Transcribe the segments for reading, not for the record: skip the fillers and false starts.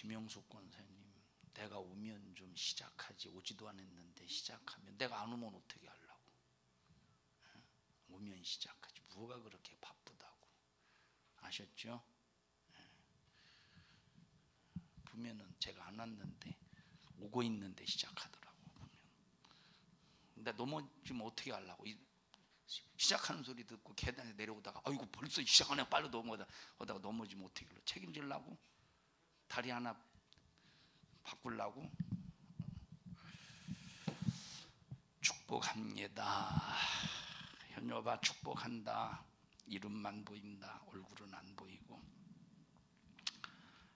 김영숙 권사님, 내가 오면 좀 시작하지. 오지도 않았는데 시작하면 내가 안 오면 어떻게 하려고? 오면 시작하지. 뭐가 그렇게 바쁘다고. 아셨죠? 보면은 제가 안 왔는데 오고 있는데 시작하더라고. 보면. 근데 넘어지면 어떻게 하려고? 시작하는 소리 듣고 계단에 내려오다가 아이고 벌써 시작하네, 빨리 넘어가다가 넘어지면 어떻게 하려고? 책임지려고? 다리 하나 바꾸려고? 축복합니다. 현여봐, 축복한다. 이름만 보인다. 얼굴은 안 보이고.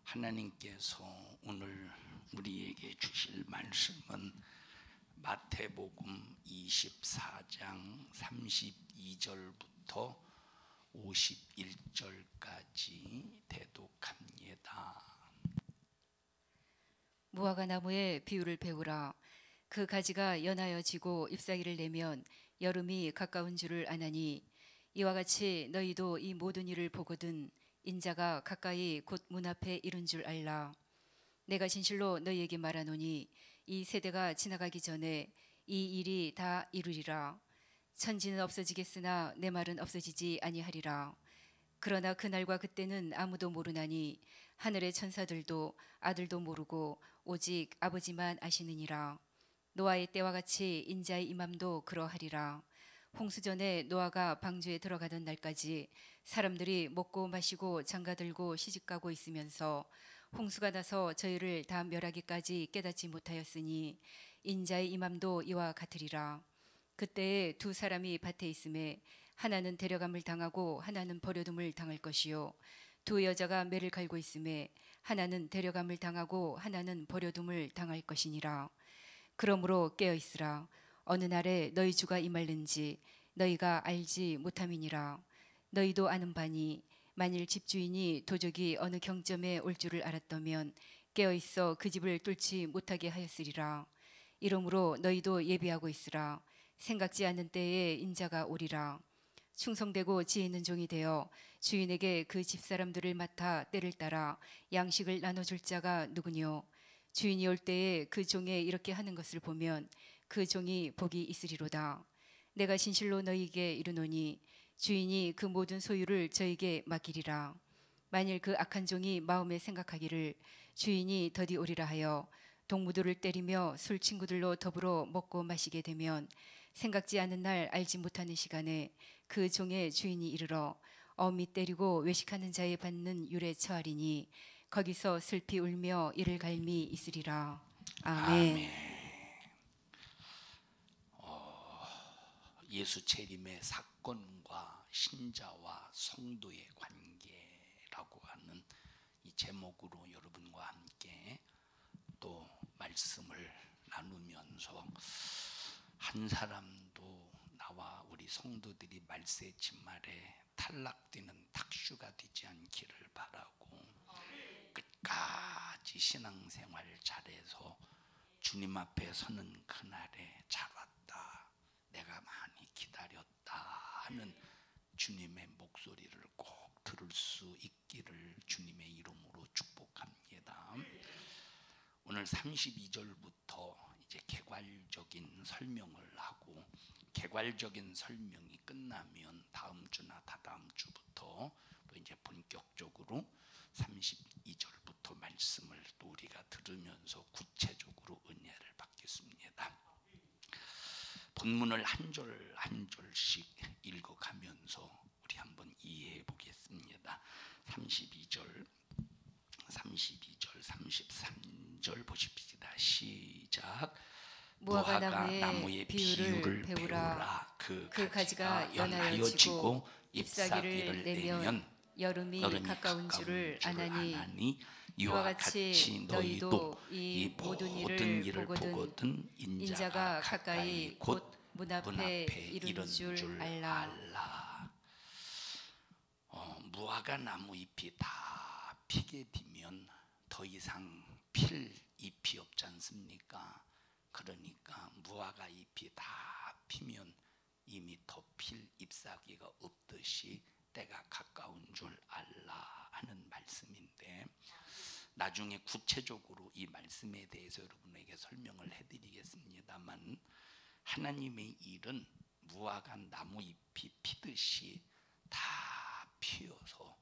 하나님께서 오늘 우리에게 주실 말씀은 마태복음 24장 32절부터 51절까지 대독합니다. 무화과 나무의 비유를 배우라. 그 가지가 연하여 지고 잎사귀를 내면 여름이 가까운 줄을 아나니, 이와 같이 너희도 이 모든 일을 보거든 인자가 가까이 곧 문 앞에 이른 줄 알라. 내가 진실로 너희에게 말하노니 이 세대가 지나가기 전에 이 일이 다 이루리라. 천지는 없어지겠으나 내 말은 없어지지 아니하리라. 그러나 그날과 그때는 아무도 모르나니 하늘의 천사들도 아들도 모르고 오직 아버지만 아시느니라. 노아의 때와 같이 인자의 임함도 그러하리라. 홍수전에 노아가 방주에 들어가던 날까지 사람들이 먹고 마시고 장가들고 시집가고 있으면서 홍수가 나서 저희를 다 멸하기까지 깨닫지 못하였으니 인자의 임함도 이와 같으리라. 그때에 두 사람이 밭에 있음에 하나는 데려감을 당하고 하나는 버려둠을 당할 것이요, 두 여자가 매를 갈고 있음에 하나는 데려감을 당하고 하나는 버려둠을 당할 것이니라. 그러므로 깨어 있으라. 어느 날에 너희 주가 임할는지 너희가 알지 못함이니라. 너희도 아는 바니 만일 집주인이 도적이 어느 경점에 올 줄을 알았다면 깨어 있어 그 집을 뚫지 못하게 하였으리라. 이러므로 너희도 예비하고 있으라. 생각지 않은 때에 인자가 오리라. 충성되고 지혜 있는 종이 되어 주인에게 그 집사람들을 맡아 때를 따라 양식을 나눠줄 자가 누구뇨? 주인이 올 때에 그 종에 이렇게 하는 것을 보면 그 종이 복이 있으리로다. 내가 진실로 너희에게 이르노니 주인이 그 모든 소유를 저에게 맡기리라. 만일 그 악한 종이 마음에 생각하기를 주인이 더디 오리라 하여 동무들을 때리며 술 친구들로 더불어 먹고 마시게 되면 생각지 않은 날 알지 못하는 시간에 그 종의 주인이 이르러 어미 때리고 외식하는 자에 받는 율에 처하리니 거기서 슬피 울며 이를 갈미 있으리라. 아멘. 예수 재림의 사건과 신자와 성도의 관계라고 하는 이 제목으로 여러분과 함께 또 말씀을 나누면서 한 사람도 나와 우리 성도들이 말세 진말에 탈락되는 탁슈가 되지 않기를 바라고, 끝까지 신앙생활 잘해서 주님 앞에 서는 그날에 잘 왔다, 내가 많이 기다렸다 하는 주님의 목소리를 꼭 들을 수 있기를 주님의 이름으로 축복합니다. 오늘 32절부터 이제 개괄적인 설명을 하고, 개괄적인 설명이 끝나면 다음 주나 다다음 주부터 또 이제 본격적으로 32절부터 말씀을 또 우리가 들으면서 구체적으로 은혜를 받겠습니다. 본문을 한 절 한 절씩 읽어가면서 우리 한번 이해해 보겠습니다. 32절, 33절 보십시다. 시작. 무화과 나무의 비유를 배우라. 그 가지가 연하여 지고 잎사귀를 내면 여름이 가까운 줄을 아나니, 이와 같이 너희도 이 모든 일을 보거든 인자가 가까이 곧 문 앞에 이른 줄 알라. 무화과 나무 잎이 다 피게 되면 더 이상 필 잎이 없지 않습니까? 그러니까 무화과 잎이 다 피면 이미 더 필 잎사귀가 없듯이 때가 가까운 줄 알라 하는 말씀인데, 나중에 구체적으로 이 말씀에 대해서 여러분에게 설명을 해드리겠습니다만, 하나님의 일은 무화과 나무 잎이 피듯이 다 피어서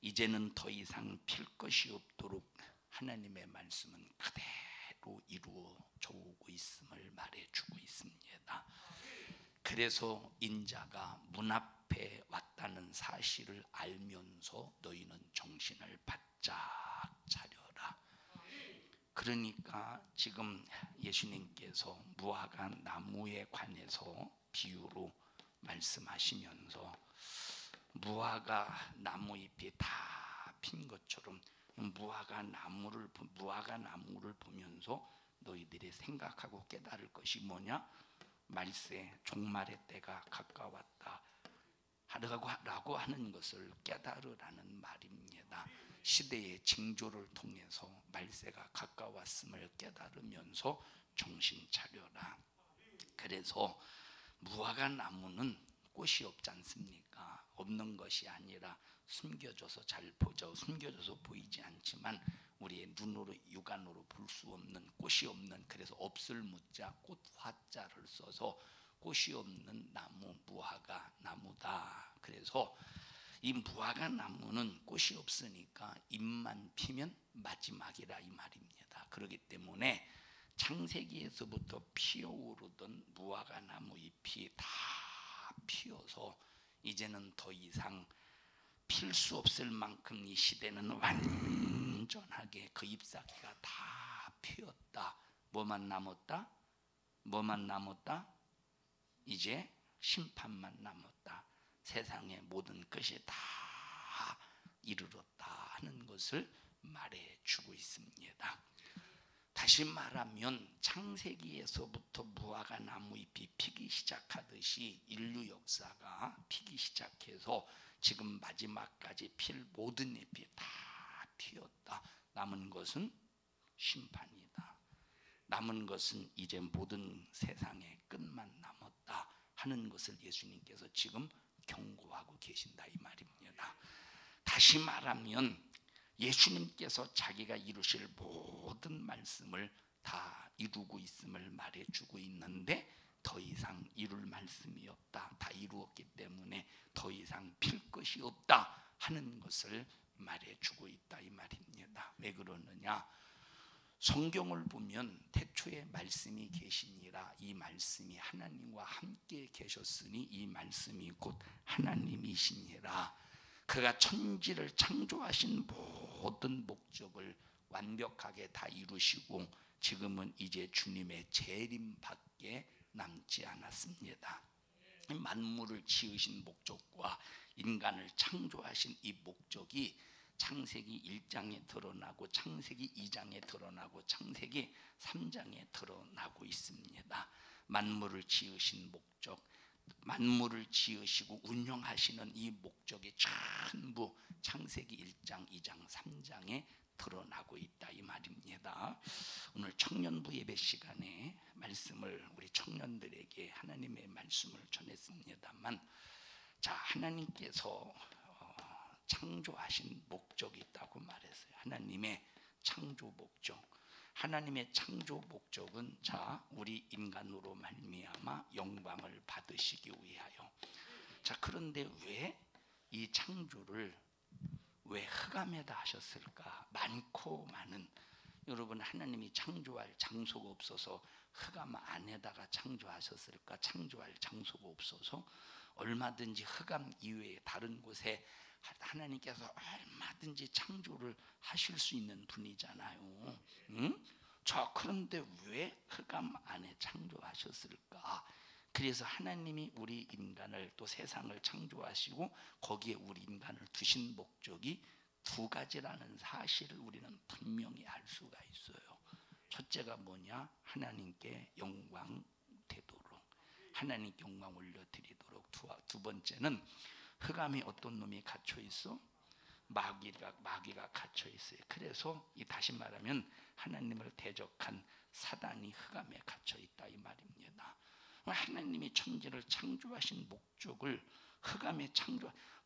이제는 더 이상 필 것이 없도록 하나님의 말씀은 그대로 이루어져 오고 있음을 말해주고 있습니다. 그래서 인자가 문 앞에 왔다는 사실을 알면서 너희는 정신을 바짝 차려라. 그러니까 지금 예수님께서 무화과 나무에 관해서 비유로 말씀하시면서 무화과 나무 잎이 다 핀 것처럼 무화과 나무를 보면서 너희들이 생각하고 깨달을 것이 뭐냐? 말세 종말의 때가 가까웠다 라고 하는 것을 깨달으라는 말입니다. 시대의 징조를 통해서 말세가 가까웠음을 깨달으면서 정신 차려라. 그래서 무화과 나무는 꽃이 없지 않습니까? 없는 것이 아니라 숨겨져서 숨겨져서 보이지 않지만 우리의 눈으로 육안으로 볼 수 없는, 꽃이 없는, 그래서 없을 무자 꽃 화자를 써서 꽃이 없는 나무, 무화과 나무다. 그래서 이 무화과 나무는 꽃이 없으니까 잎만 피면 마지막이라 이 말입니다. 그렇기 때문에 창세기에서부터 피어오르던 무화과 나무 잎이 다 피어서 이제는 더 이상 필 수 없을 만큼 이 시대는 완전하게 그 잎사귀가 다 피었다. 뭐만 남았다? 이제 심판만 남았다. 세상의 모든 것이 다 이르렀다 하는 것을 말해주고 있습니다. 다시 말하면 창세기에서부터 무화과 나무 잎이 피기 시작하듯이 인류 역사가 피기 시작해서 지금 마지막까지 필 모든 잎이 다 피었다. 남은 것은 심판이다. 남은 것은 이제 모든 세상의 끝만 남았다 하는 것을 예수님께서 지금 경고하고 계신다 이 말입니다. 다시 말하면 예수님께서 자기가 이루실 모든 말씀을 다 이루고 있음을 말해주고 있는데 더 이상 이룰 말씀이 없다. 다 이루었기 때문에 더 이상 필 것이 없다 하는 것을 말해주고 있다 이 말입니다. 왜 그러느냐? 성경을 보면 태초에 말씀이 계시니라. 이 말씀이 하나님과 함께 계셨으니 이 말씀이 곧 하나님이시니라. 그가 천지를 창조하신 모든 목적을 완벽하게 다 이루시고 지금은 이제 주님의 재림밖에 남지 않았습니다. 만물을 지으신 목적과 인간을 창조하신 이 목적이 창세기 1장에 드러나고 창세기 2장에 드러나고 창세기 3장에 드러나고 있습니다. 만물을 지으신 목적, 만물을 지으시고 운영하시는 이 목적이 전부 창세기 1장, 2장, 3장에 드러나고 있다 이 말입니다. 오늘 청년부 예배 시간에 말씀을 우리 청년들에게 하나님의 말씀을 전했습니다만, 자, 하나님께서 창조하신 목적이 있다고 말했어요. 하나님의 창조 목적. 하나님의 창조 목적은 자, 우리 인간으로 말미암아 영광을 받으시기 위하여. 자, 그런데 왜 이 창조를 왜 흑암에다 하셨을까? 많고 많은, 여러분, 하나님이 창조할 장소가 없어서 흑암 안에다가 창조하셨을까? 창조할 장소가 없어서 얼마든지 흑암 이외에 다른 곳에 하나님께서 얼마든지 창조를 하실 수 있는 분이잖아요. 응? 자, 그런데 왜 흑암 안에 창조하셨을까? 그래서 하나님이 우리 인간을 또 세상을 창조하시고 거기에 우리 인간을 두신 목적이 두 가지라는 사실을 우리는 분명히 알 수가 있어요. 첫째가 뭐냐? 하나님께 영광 되도록, 하나님께 영광 올려드리도록. 두 번째는 흑암에 어떤 놈이 갇혀 있어? 마귀가 갇혀 있어요. 그래서 다시 말하면 하나님을 대적한 사단이 흑암에 갇혀 있다 이 말입니다. 하나님이 천지를 창조하신 목적을 흑암에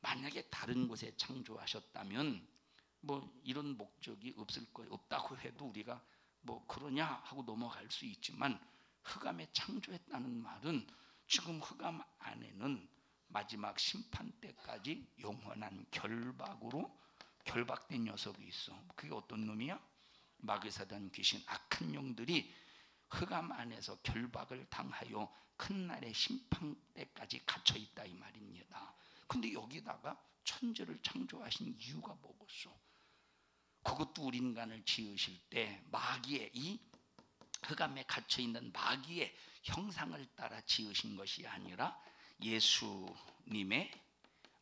만약에 다른 곳에 창조하셨다면 뭐 이런 목적이 없을 거예요. 없다고 해도 우리가 뭐 그러냐 하고 넘어갈 수 있지만, 흑암에 창조했다는 말은 지금 흑암 안에는 마지막 심판 때까지 영원한 결박으로 결박된 녀석이 있어. 그게 어떤 놈이야? 마귀 사단 귀신 악한 영들이 흑암 안에서 결박을 당하여 큰 날의 심판 때까지 갇혀 있다 이 말입니다. 근데 여기다가 천지를 창조하신 이유가 뭐겠어? 그것도 우리 인간을 지으실 때 마귀의 이 흑암에 갇혀 있는 마귀의 형상을 따라 지으신 것이 아니라 예수님의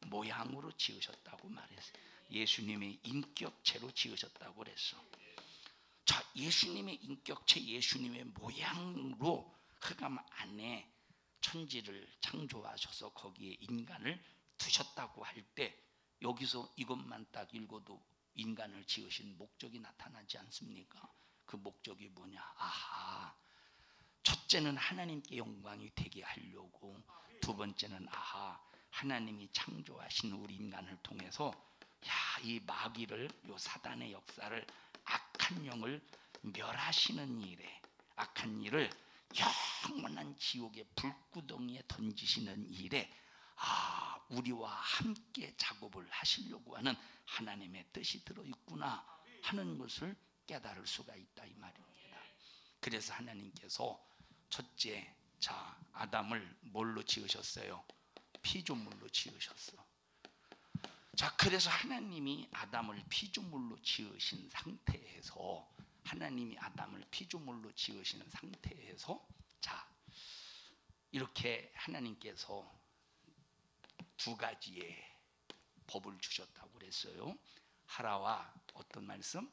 모양으로 지으셨다고 말했어요. 예수님의 인격체로 지으셨다고 그랬어. 자, 예수님의 인격체, 예수님의 모양으로 흑암 안에 천지를 창조하셔서 거기에 인간을 두셨다고 할 때, 여기서 이것만 딱 읽어도 인간을 지으신 목적이 나타나지 않습니까? 그 목적이 뭐냐? 아하, 첫째는 하나님께 영광이 되게 하려고, 두 번째는 아하, 하나님이 창조하신 우리 인간을 통해서 이 마귀를, 요 사단의 역사를, 악한 영을 멸하시는 일에, 악한 일을 영원한 지옥의 불구덩이에 던지시는 일에 우리와 함께 작업을 하시려고 하는 하나님의 뜻이 들어있구나 하는 것을 깨달을 수가 있다 이 말입니다. 그래서 하나님께서 첫째, 자, 아담을 뭘로 지으셨어요? 피조물로 지으셨어. 자, 그래서 하나님이 아담을 피조물로 지으신 상태에서, 하나님이 아담을 피조물로 지으신 상태에서, 자, 이렇게 하나님께서 두 가지의 법을 주셨다고 그랬어요. 하라와 어떤 말씀?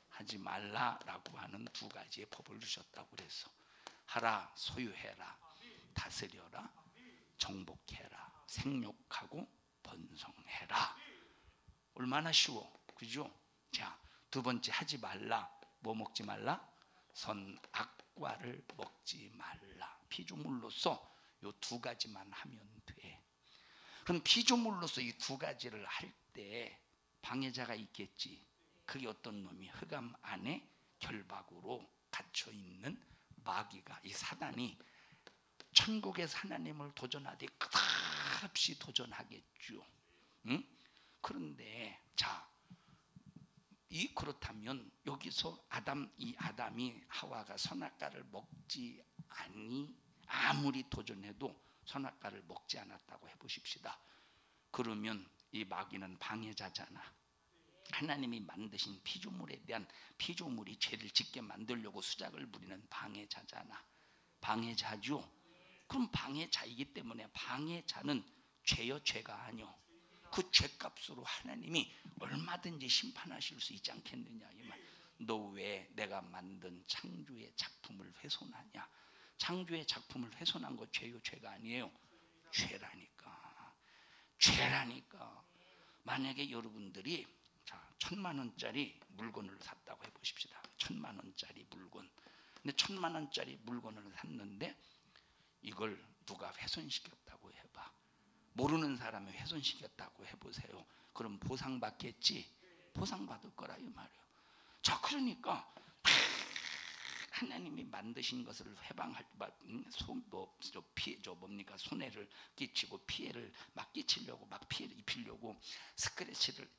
하지 말라라고 하는 두 가지의 법을 주셨다고 그랬어. 하라, 소유해라, 다스려라, 정복해라, 생육하고 번성해라. 얼마나 쉬워, 그죠? 자, 두 번째, 하지 말라. 뭐 먹지 말라? 선악과를 먹지 말라. 피조물로서 요 두 가지만 하면 돼. 그럼 피조물로서 이 두 가지를 할 때 방해자가 있겠지. 그게 어떤 놈이? 흑암 안에 결박으로 갇혀 있는 마귀가, 이 사단이 천국에서 하나님을 도전하되 끝없이 도전하겠죠. 응? 그런데 자, 그렇다면 여기서 이 아담이 하와가 선악과를 먹지 아니, 아무리 도전해도 선악과를 먹지 않았다고 해보십시다. 그러면 이 마귀는 방해자잖아. 하나님이 만드신 피조물에 대한, 피조물이 죄를 짓게 만들려고 수작을 부리는 방해자잖아. 방해자죠. 그럼 방해자이기 때문에 방해자는 죄여 죄가 아니요, 그 죄값으로 하나님이 얼마든지 심판하실 수 있지 않겠느냐 이 말. 너 왜 내가 만든 창조의 작품을 훼손하냐? 창조의 작품을 훼손한 거 죄요 죄가 아니에요. 죄라니까. 죄라니까. 만약에 여러분들이, 자, 1,000만 원짜리 물건을 샀다고 해보십시다. 1,000만 원짜리 물건. 근데 1,000만 원짜리 물건을 샀는데 이걸 누가 훼손시켰다고 해봐. 모르는 사람이 훼손시켰다고 해보세요. 그럼 보상받겠지? 보상받을 거라 이 말이에요. 자, 그러니까 하나님이 만드신 것을 해방할 손해를 끼치고 피해를 막 끼치려고, 막 피해를 입히려고 스크래치를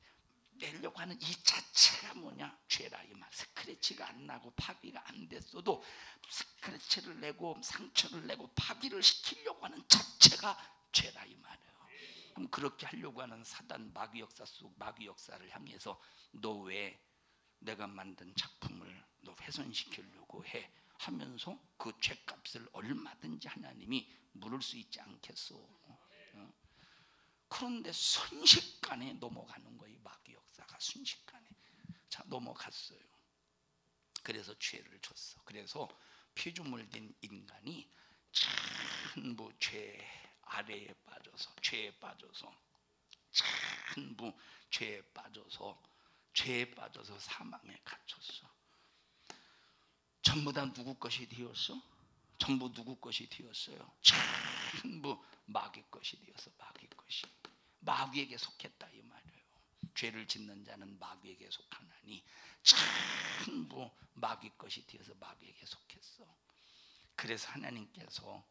내려고 하는 이 자체가 뭐냐? 죄라 이 말. 스크래치가 안 나고 파기가 안 됐어도 스크래치를 내고 상처를 내고 파기를 시키려고 하는 자체가 죄라 이 말이에요. 그럼 그렇게 하려고 하는 사단 마귀 역사 속 마귀 역사를 향해서 너 왜 내가 만든 작품을 너 훼손시키려고 해 하면서 그 죄값을 얼마든지 하나님이 물을 수 있지 않겠소. 그런데 순식간에 넘어가는 거예요. 마귀 역사가 순식간에 자 넘어갔어요. 그래서 죄를 졌어. 그래서 피조물 된 인간이 전부 죄 아래에 빠져서, 죄에 빠져서, 전부 죄에 빠져서 사망에 갇혔어. 전부 다 누구 것이 되었어? 전부 누구 것이 되었어요? 전부 마귀 것이 되었어. 마귀 것이. 마귀에게 속했다 이 말이에요. 죄를 짓는 자는 마귀에게 속하나니 전부 마귀 것이 되어서 마귀에게 속했어. 그래서 하나님께서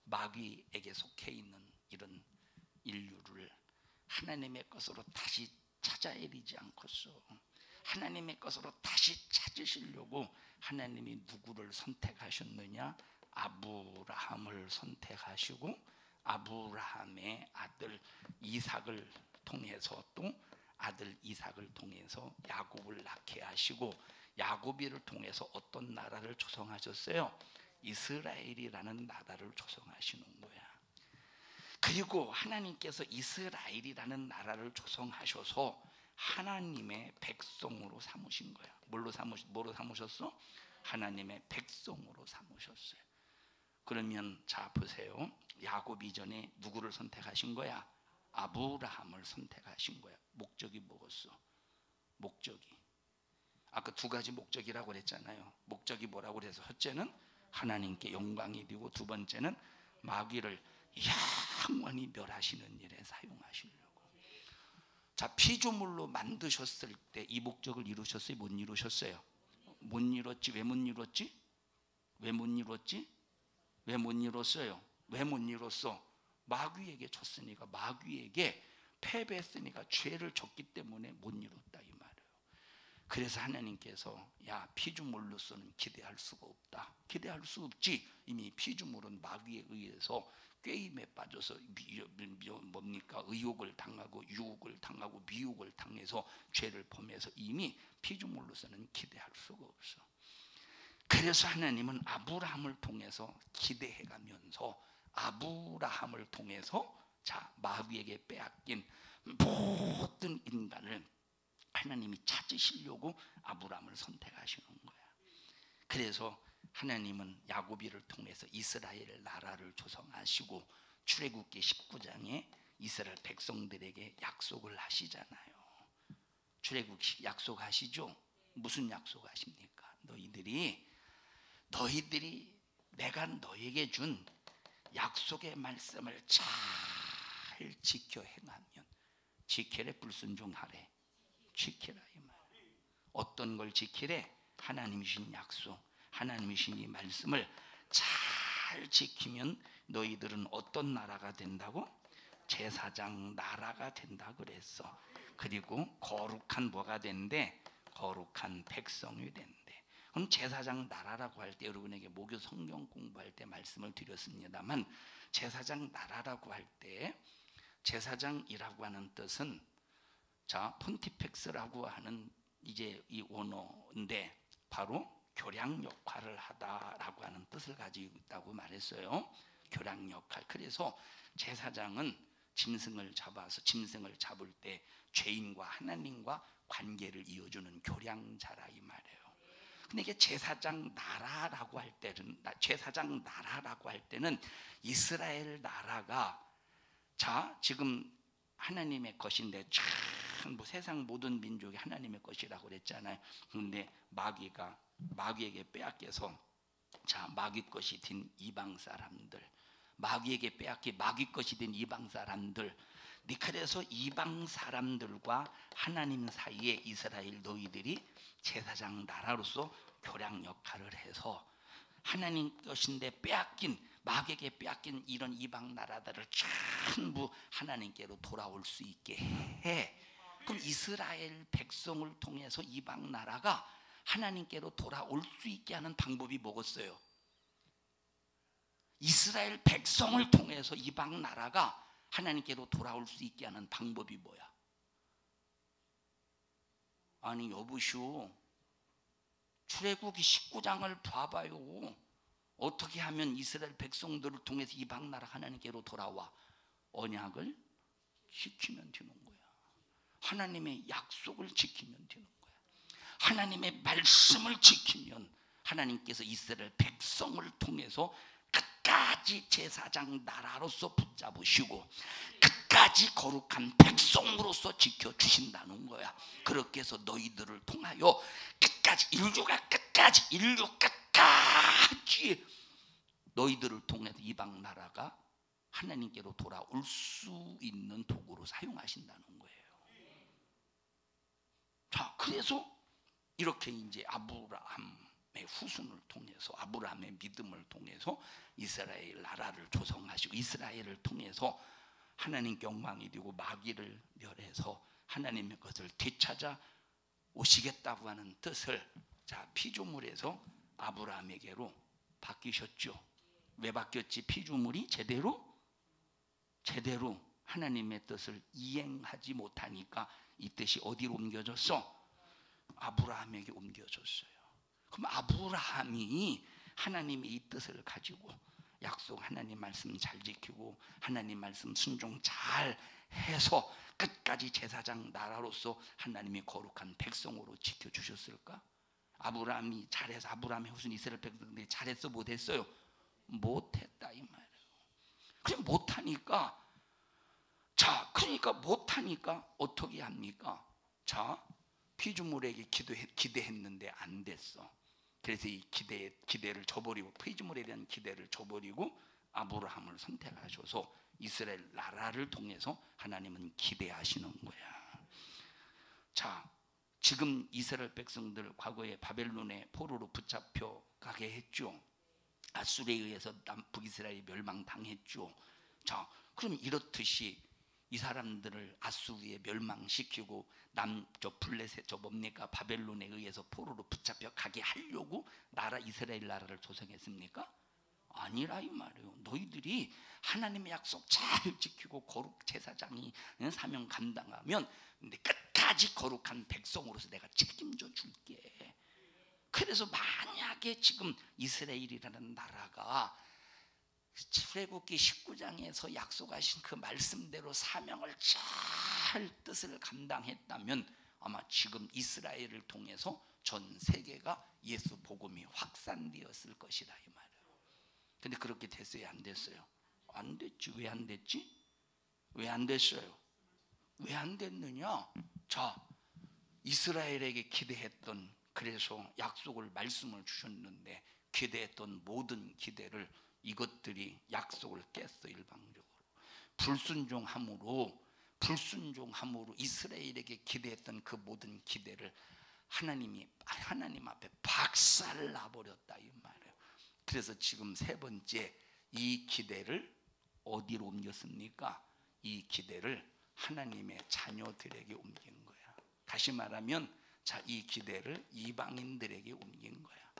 마귀에게 속해 있는 이런 인류를 하나님의 것으로 다시 찾아야 되지 않겠어. 하나님의 것으로 다시 찾으시려고 하나님이 누구를 선택하셨느냐? 아브라함을 선택하시고 아브라함의 아들 이삭을 통해서 또 아들 이삭을 통해서 야곱을 낳게 하시고 야곱이를 통해서 어떤 나라를 조성하셨어요? 이스라엘이라는 나라를 조성하시는 거야. 그리고 하나님께서 이스라엘이라는 나라를 조성하셔서 하나님의 백성으로 삼으신 거야. 뭐로 삼으셨어? 하나님의 백성으로 삼으셨어요. 그러면 자 보세요. 야곱 이전에 누구를 선택하신 거야? 아브라함을 선택하신 거야. 목적이 뭐겠어? 목적이 아까 두 가지 목적이라고 그랬잖아요. 목적이 뭐라고 그래서 첫째는 하나님께 영광이 되고 두 번째는 마귀를 영원히 멸하시는 일에 사용하시려고. 자, 피조물로 만드셨을 때 이 목적을 이루셨어요? 못 이루셨어요? 못 이뤘지. 왜 못 이뤘지? 왜 못 이뤘지? 왜 못 이뤘어요? 왜 못 이뤘어? 마귀에게 졌으니까, 마귀에게 패배했으니까, 죄를 졌기 때문에 못 이뤘다 이 말이에요. 그래서 하나님께서 야, 피조물로서는 기대할 수가 없다. 기대할 수 없지. 이미 피조물은 마귀에 의해서 꾀임에 빠져서 의욕을 당하고 유혹을 당하고 미혹을 당해서 죄를 범해서 이미 피조물로서는 기대할 수가 없어. 그래서 하나님은 아브라함을 통해서 기대해가면서 아브라함을 통해서 자, 마귀에게 빼앗긴 모든 인간을 하나님이 찾으시려고 아브라함을 선택하시는 거야. 그래서 하나님은 야곱이를 통해서 이스라엘 나라를 조성하시고 출애굽기 19장에 이스라엘 백성들에게 약속을 하시잖아요. 출애굽기 약속하시죠? 무슨 약속하십니까? 너희들이 내가 너에게 준 약속의 말씀을 잘 지켜 행하면 지키래 불순종하래 지키라 이 말. 어떤 걸 지키래? 하나님이신 약속, 하나님이신 이 말씀을 잘 지키면 너희들은 어떤 나라가 된다고? 제사장 나라가 된다 그랬어. 그리고 거룩한 뭐가 된대? 거룩한 백성이 된대. 그럼 제사장 나라라고 할 때 여러분에게 목요 성경 공부할 때 말씀을 드렸습니다만 제사장 나라라고 할 때 제사장이라고 하는 뜻은 자, 폰티펙스라고 하는 이제 이 원어인데 바로 교량 역할을 하다라고 하는 뜻을 가지고 있다고 말했어요. 교량 역할. 그래서 제사장은 짐승을 잡을 때 죄인과 하나님과 관계를 이어주는 교량자라 이 말이에요. 근데 이게 제사장 나라라고 할 때는 이스라엘 나라가 자, 지금 하나님의 것인데 전부 세상 모든 민족이 하나님의 것이라고 그랬잖아요. 그런데 마귀에게 빼앗겨서 자, 마귀 것이 된 이방 사람들, 마귀에게 빼앗기 마귀 것이 된 이방 사람들. 그래서 이방 사람들과 하나님 사이에 이스라엘 너희들이 제사장 나라로서 교량 역할을 해서 하나님 것인데 마귀에게 빼앗긴 이런 이방 나라들을 전부 하나님께로 돌아올 수 있게 해. 그럼 이스라엘 백성을 통해서 이방 나라가 하나님께로 돌아올 수 있게 하는 방법이 뭐겠어요? 이스라엘 백성을 통해서 이방 나라가 하나님께로 돌아올 수 있게 하는 방법이 뭐야? 아니 여보시오, 출애굽기 19장을 봐봐요. 어떻게 하면 이스라엘 백성들을 통해서 이방 나라 하나님께로 돌아와? 언약을 지키면 되는 거야. 하나님의 약속을 지키면 되는 거야. 하나님의 말씀을 지키면 하나님께서 이스라엘 백성을 통해서 끝까지 제사장 나라로서 붙잡으시고 끝까지 거룩한 백성으로서 지켜주신다는 거야. 그렇게 해서 너희들을 통하여 인류 끝까지 너희들을 통해서 이방 나라가 하나님께로 돌아올 수 있는 도구로 사용하신다는 거예요. 자, 그래서 이렇게 이제 아브라함의 후손을 통해서, 아브라함의 믿음을 통해서 이스라엘 나라를 조성하시고, 이스라엘을 통해서 하나님께 영광이 되고 마귀를 멸해서 하나님의 것을 되찾아 오시겠다고 하는 뜻을, 자, 피조물에서 아브라함에게로 바뀌셨죠. 왜 바뀌었지? 피조물이 제대로 하나님의 뜻을 이행하지 못하니까 이 뜻이 어디로 옮겨졌어? 아브라함에게 옮겨졌어요. 그럼 아브라함이 하나님의 이 뜻을 가지고 약속 하나님 말씀 잘 지키고 하나님 말씀 순종 잘 해서 끝까지 제사장 나라로서 하나님의 거룩한 백성으로 지켜주셨을까? 아브라함이 잘해서, 아브라함의 후손 이스라엘 백성들이 잘했어 못했어요? 못했다 이 말이에요. 그냥 못하니까, 자, 그러니까 못하니까 어떻게 합니까? 자, 피조물에게 기대했는데 안 됐어. 그래서 이 기대를 저버리고, 피조물에 대한 기대를 저버리고 아브라함을 선택하셔서 이스라엘 나라를 통해서 하나님은 기대하시는 거야. 자, 지금 이스라엘 백성들 과거에 바벨론의 포로로 붙잡혀 가게 했죠. 아수르에 의해서 북이스라엘이 멸망당했죠. 자, 그럼 이렇듯이 이 사람들을 아수르에 멸망시키고 블레셋 뭡니까? 바벨론에 의해서 포로로 붙잡혀 가게 하려고 이스라엘 나라를 조성했습니까? 아니라 이 말이에요. 너희들이 하나님의 약속 잘 지키고 거룩 제사장이 사명 감당하면 근데 끝까지 거룩한 백성으로서 내가 책임져 줄게. 그래서 만약에 지금 이스라엘이라는 나라가 출애굽기 19장에서 약속하신 그 말씀대로 사명을 잘 뜻을 감당했다면 아마 지금 이스라엘을 통해서 전 세계가 예수 복음이 확산되었을 것이다 이 말이에요. 근데 그렇게 됐어요? 안 됐어요? 안 됐지. 왜 안 됐지? 왜 안 됐어요? 왜 안 됐느냐? 자, 이스라엘에게 기대했던, 그래서 약속을 말씀을 주셨는데 기대했던 모든 기대를, 이것들이 약속을 깼어. 일방적으로 불순종함으로 이스라엘에게 기대했던 그 모든 기대를 하나님 앞에 박살나버렸다 이 말이에요. 그래서 지금 세 번째, 이 기대를 어디로 옮겼습니까? 이 기대를 하나님의 자녀들에게 옮긴 거야. 다시 말하면, 자, 이 기대를 이방인들에게 옮긴 거야.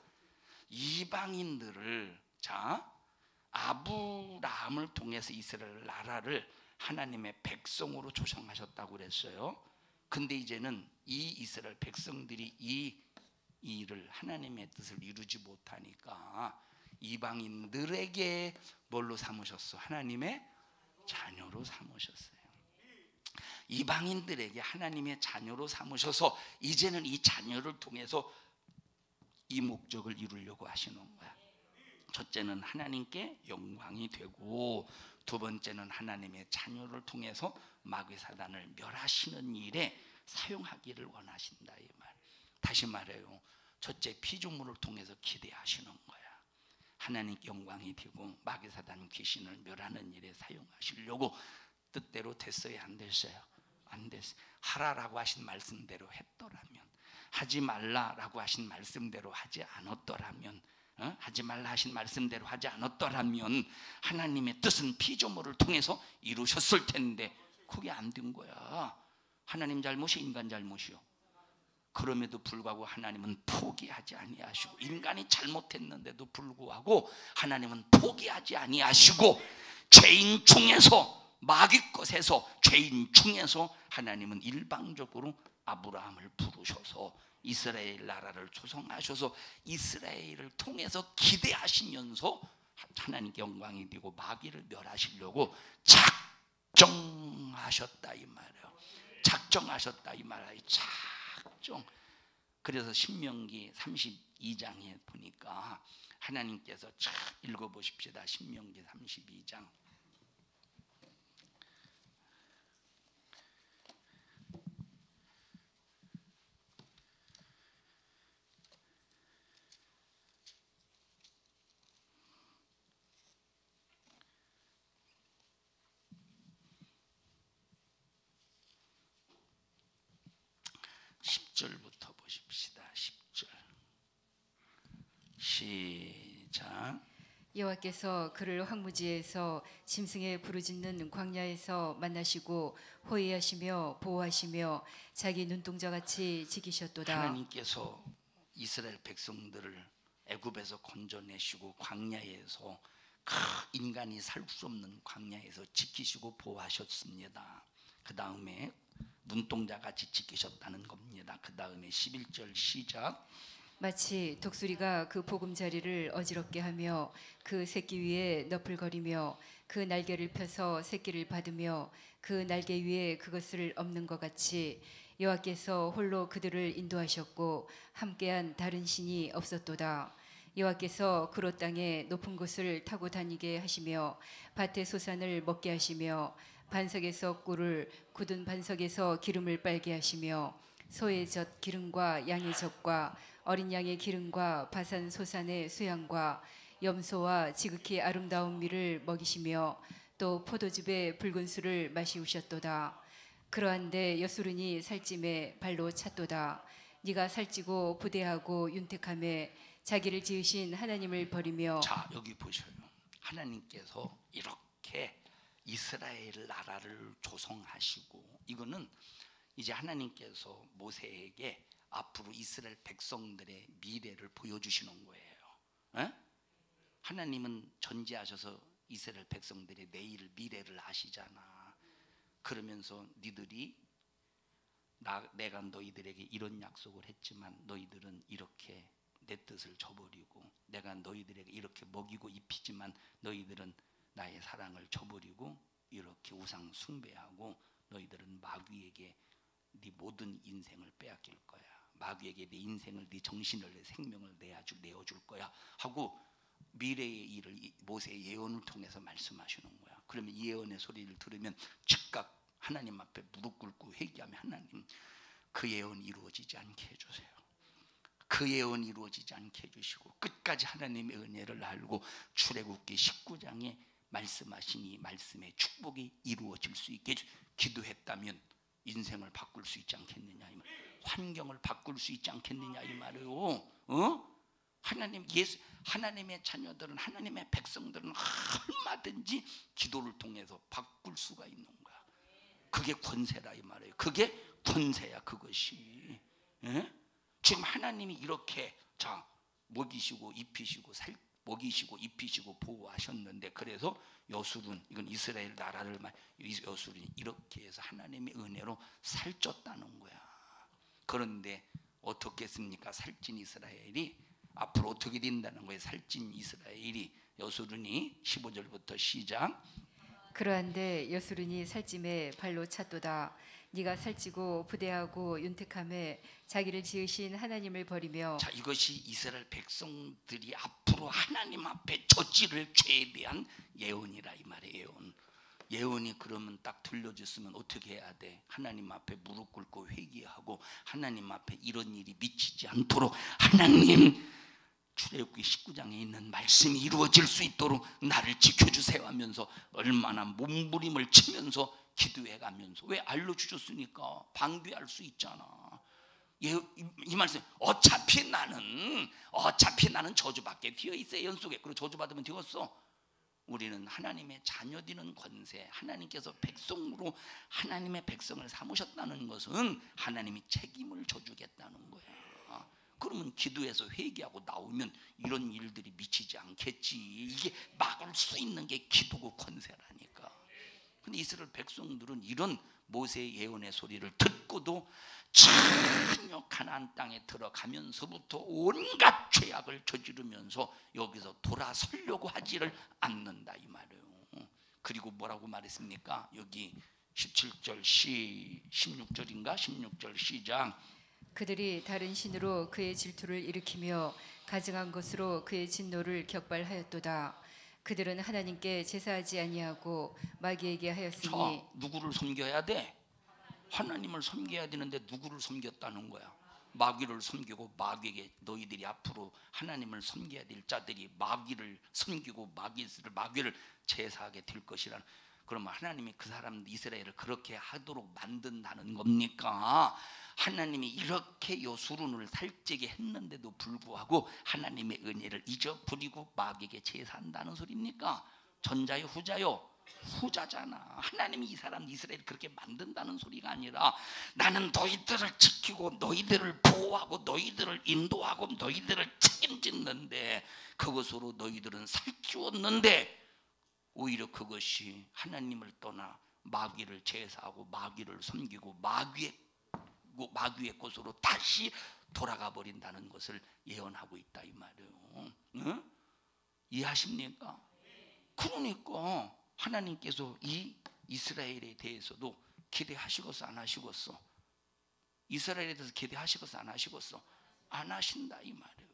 이방인들을, 자, 아브라함을 통해서 이스라엘 나라를 하나님의 백성으로 조성하셨다고 그랬어요. 근데 이제는 이 이스라엘 백성들이 이 일을, 하나님의 뜻을 이루지 못하니까 이방인들에게 뭘로 삼으셨어? 하나님의 자녀로 삼으셨어요. 이방인들에게 하나님의 자녀로 삼으셔서 이제는 이 자녀를 통해서 이 목적을 이루려고 하시는 거야. 첫째는 하나님께 영광이 되고, 두 번째는 하나님의 자녀를 통해서 마귀 사단을 멸하시는 일에 사용하기를 원하신다 이 말. 다시 말해요. 첫째, 피조물을 통해서 기대하시는 거야. 하나님께 영광이 되고 마귀 사단 귀신을 멸하는 일에 사용하시려고 뜻대로 됐어요? 안 됐어요? 안 됐어요. 하라라고 하신 말씀대로 했더라면, 하지 말라라고 하신 말씀대로 하지 않았더라면, 하지 말라 하신 말씀대로 하지 않았더라면 하나님의 뜻은 피조물을 통해서 이루셨을 텐데 그게 안 된 거야. 하나님 잘못이 인간 잘못이요. 그럼에도 불구하고 하나님은 포기하지 아니하시고, 인간이 잘못했는데도 불구하고 하나님은 포기하지 아니하시고, 죄인 중에서, 마귀 것에서, 죄인 중에서 하나님은 일방적으로 아브라함을 부르셔서 이스라엘 나라를 조성하셔서 이스라엘을 통해서 기대하시면서 하나님께 영광이 되고 마귀를 멸하시려고 작정하셨다 이 말이에요. 작정하셨다 이 말이에요. 작정. 그래서 신명기 32장에 보니까 하나님께서 쫙 읽어보십시다. 신명기 32장. 10절부터 보십시다. 10절 시작. 여호와께서 그를 황무지에서 짐승의 부르짖는 광야에서 만나시고 호위하시며 보호하시며 자기 눈동자 같이 지키셨도다. 하나님께서 이스라엘 백성들을 애굽에서 건져내시고 광야에서 인간이 살 수 없는 광야에서 지키시고 보호하셨습니다. 그 다음에 눈동자 같이 지키셨다는 겁니다. 그 다음에 11절 시작. 마치 독수리가 그 보금자리를 어지럽게 하며 그 새끼 위에 너풀거리며 그 날개를 펴서 새끼를 받으며 그 날개 위에 그것을 엎는 것 같이 여호와께서 홀로 그들을 인도하셨고 함께한 다른 신이 없었도다. 여호와께서 그로 땅에 높은 곳을 타고 다니게 하시며 밭의 소산을 먹게 하시며 반석에서 꿀을 굳은 반석에서 기름을 빨게 하시며 소의 젖 기름과 양의 젖과 어린 양의 기름과 바산 소산의 수양과 염소와 지극히 아름다운 밀을 먹이시며 또 포도즙의 붉은 술을 마시우셨도다. 그러한데 여수르니 살찜에 발로 찼도다. 네가 살찌고 부대하고 윤택함에 자기를 지으신 하나님을 버리며. 자, 여기 보셔요. 하나님께서 이렇게 이스라엘 나라를 조성하시고, 이거는 이제 하나님께서 모세에게 앞으로 이스라엘 백성들의 미래를 보여주시는 거예요. 에? 하나님은 전지하셔서 이스라엘 백성들의 내일 미래를 아시잖아. 그러면서 니들이 내가 너희들에게 이런 약속을 했지만 너희들은 이렇게 내 뜻을 저버리고, 내가 너희들에게 이렇게 먹이고 입히지만 너희들은 나의 사랑을 저버리고 이렇게 우상 숭배하고 너희들은 마귀에게 네 모든 인생을 빼앗길 거야. 마귀에게 네 인생을, 네 정신을, 내 생명을 내어줄 거야 하고 미래의 일을 모세의 예언을 통해서 말씀하시는 거야. 그러면 이 예언의 소리를 들으면 즉각 하나님 앞에 무릎 꿇고 회개하면 하나님, 그 예언이 이루어지지 않게 해주세요. 그 예언이 이루어지지 않게 해주시고 끝까지 하나님의 은혜를 알고 출애굽기 19장에 말씀하신 이 말씀의 축복이 이루어질 수 있게 기도했다면 인생을 바꿀 수 있지 않겠느냐 이 말. 환경을 바꿀 수 있지 않겠느냐 이 말이에요. 하나님의 자녀들은, 하나님의 백성들은 얼마든지 기도를 통해서 바꿀 수가 있는 거야. 그게 권세라 이 말이에요. 그게 권세야 그것이. 예? 지금 하나님이 이렇게 먹이시고 입히시고 보호하셨는데, 그래서 여술은, 이건 이스라엘 나라를 여술은 이렇게 해서 하나님의 은혜로 살쪘다는 거야. 그런데 어떻겠습니까? 살찐 이스라엘이 앞으로 어떻게 된다는 거예요? 살찐 이스라엘이. 여술은이 15절부터 시작. 그러한데 여수르니 살찜에 발로 찼도다. 네가 살찌고 부대하고 윤택함에 자기를 지으신 하나님을 버리며. 자, 이것이 이스라엘 백성들이 앞으로 하나님 앞에 저지를 죄에 대한 예언이라 이 말이에요. 예언이 그러면 딱 들려줬으면 어떻게 해야 돼? 하나님 앞에 무릎 꿇고 회개하고 하나님 앞에 이런 일이 미치지 않도록 하나님, 출애굽기 19장에 있는 말씀이 이루어질 수 있도록 나를 지켜주세요 하면서 얼마나 몸부림을 치면서 기도해가면서, 왜 알려주셨으니까 방비할 수 있잖아. 이 말씀, 어차피 나는 저주받게 되어 있어요. 연속에. 그리고 저주받으면 되었어. 우리는 하나님의 자녀 되는 권세, 하나님께서 백성으로 하나님의 백성을 삼으셨다는 것은 하나님이 책임을 져주겠다는 거야. 그러면 기도해서 회개하고 나오면 이런 일들이 미치지 않겠지. 이게 막을 수 있는 게 기도고 권세라니까. 근데 이스라엘 백성들은 이런 모세의 예언의 소리를 듣고도 전혀 가나안 땅에 들어가면서부터 온갖 죄악을 저지르면서 여기서 돌아서려고 하지를 않는다 이 말이에요. 그리고 뭐라고 말했습니까? 여기 17절 16절인가? 16절 시작. 그들이 다른 신으로 그의 질투를 일으키며 가증한 것으로 그의 진노를 격발하였도다. 그들은 하나님께 제사하지 아니하고 마귀에게 하였으니. 누구를 섬겨야 돼? 하나님을 섬겨야 되는데 누구를 섬겼다는 거야? 마귀를 섬기고 마귀에게, 너희들이 앞으로 하나님을 섬겨야 될 자들이 마귀를 섬기고 마귀를 제사하게 될 것이라는, 그러면 하나님이 그 사람 이스라엘을 그렇게 하도록 만든다는 겁니까? 하나님이 이렇게 요수론을 살찌게 했는데도 불구하고 하나님의 은혜를 잊어버리고 마귀에게 제사한다는 소리입니까? 전자요 후자요? 후자잖아. 하나님이 이 사람 이스라엘을 그렇게 만든다는 소리가 아니라 나는 너희들을 지키고 너희들을 보호하고 너희들을 인도하고 너희들을 책임짓는데 그것으로 너희들은 살찌웠는데 오히려 그것이 하나님을 떠나 마귀를 제사하고 마귀를 섬기고 마귀의 것으로 다시 돌아가 버린다는 것을 예언하고 있다 이 말이에요. 응? 이해하십니까? 그러니까 하나님께서 이 이스라엘에 대해서도 기대하시겠어 안 하시겠어? 이스라엘에 대해서 기대하시겠어 안 하시겠어? 안 하신다 이 말이에요.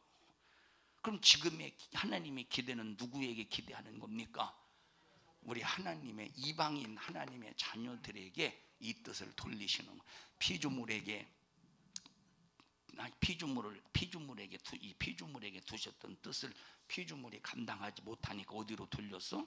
그럼 지금의 하나님의 기대는 누구에게 기대하는 겁니까? 우리 하나님의 이방인 하나님의 자녀들에게 이 뜻을 돌리시는 거예요. 피조물에게 두셨던 뜻을 피조물이 감당하지 못하니까 어디로 돌렸어?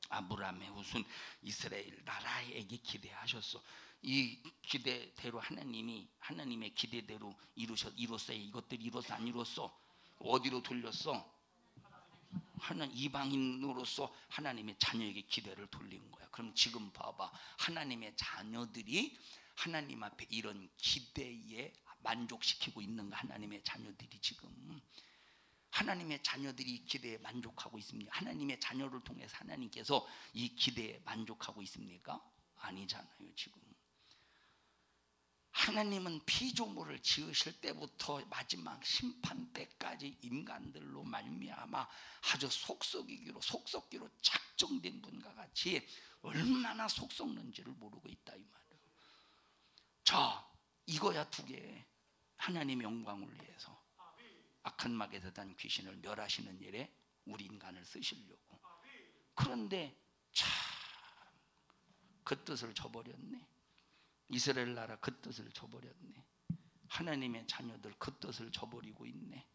아브라함의 후손 이스라엘 나라에게 기대하셨어. 이 기대대로 하나님의 기대대로 이뤘어요. 이것들이 이뤘어 안 이뤘어? 어디로 돌렸어? 하나님 이방인으로서 하나님의 자녀에게 기대를 돌린 거야. 그럼 지금 봐봐. 하나님의 자녀들이 하나님 앞에 이런 기대에 만족시키고 있는가? 하나님의 자녀들이 지금 하나님의 자녀들이 기대에 만족하고 있습니까? 하나님의 자녀를 통해서 하나님께서 이 기대에 만족하고 있습니까? 아니잖아요. 지금 하나님은 피조물을 지으실 때부터 마지막 심판 때까지 인간들로 말미암아 아주 속썩이기로 작정된 분과 같이 얼마나 속썩는지를 모르고 있다 이 말이에요. 자, 이거야 두 개. 하나님의 영광을 위해서 악한 마귀에서 단 귀신을 멸하시는 일에 우리 인간을 쓰시려고. 그런데 참 그 뜻을 저버렸네. 이스라엘 나라 그 뜻을 저버렸네. 하나님의 자녀들 그 뜻을 저버리고 있네.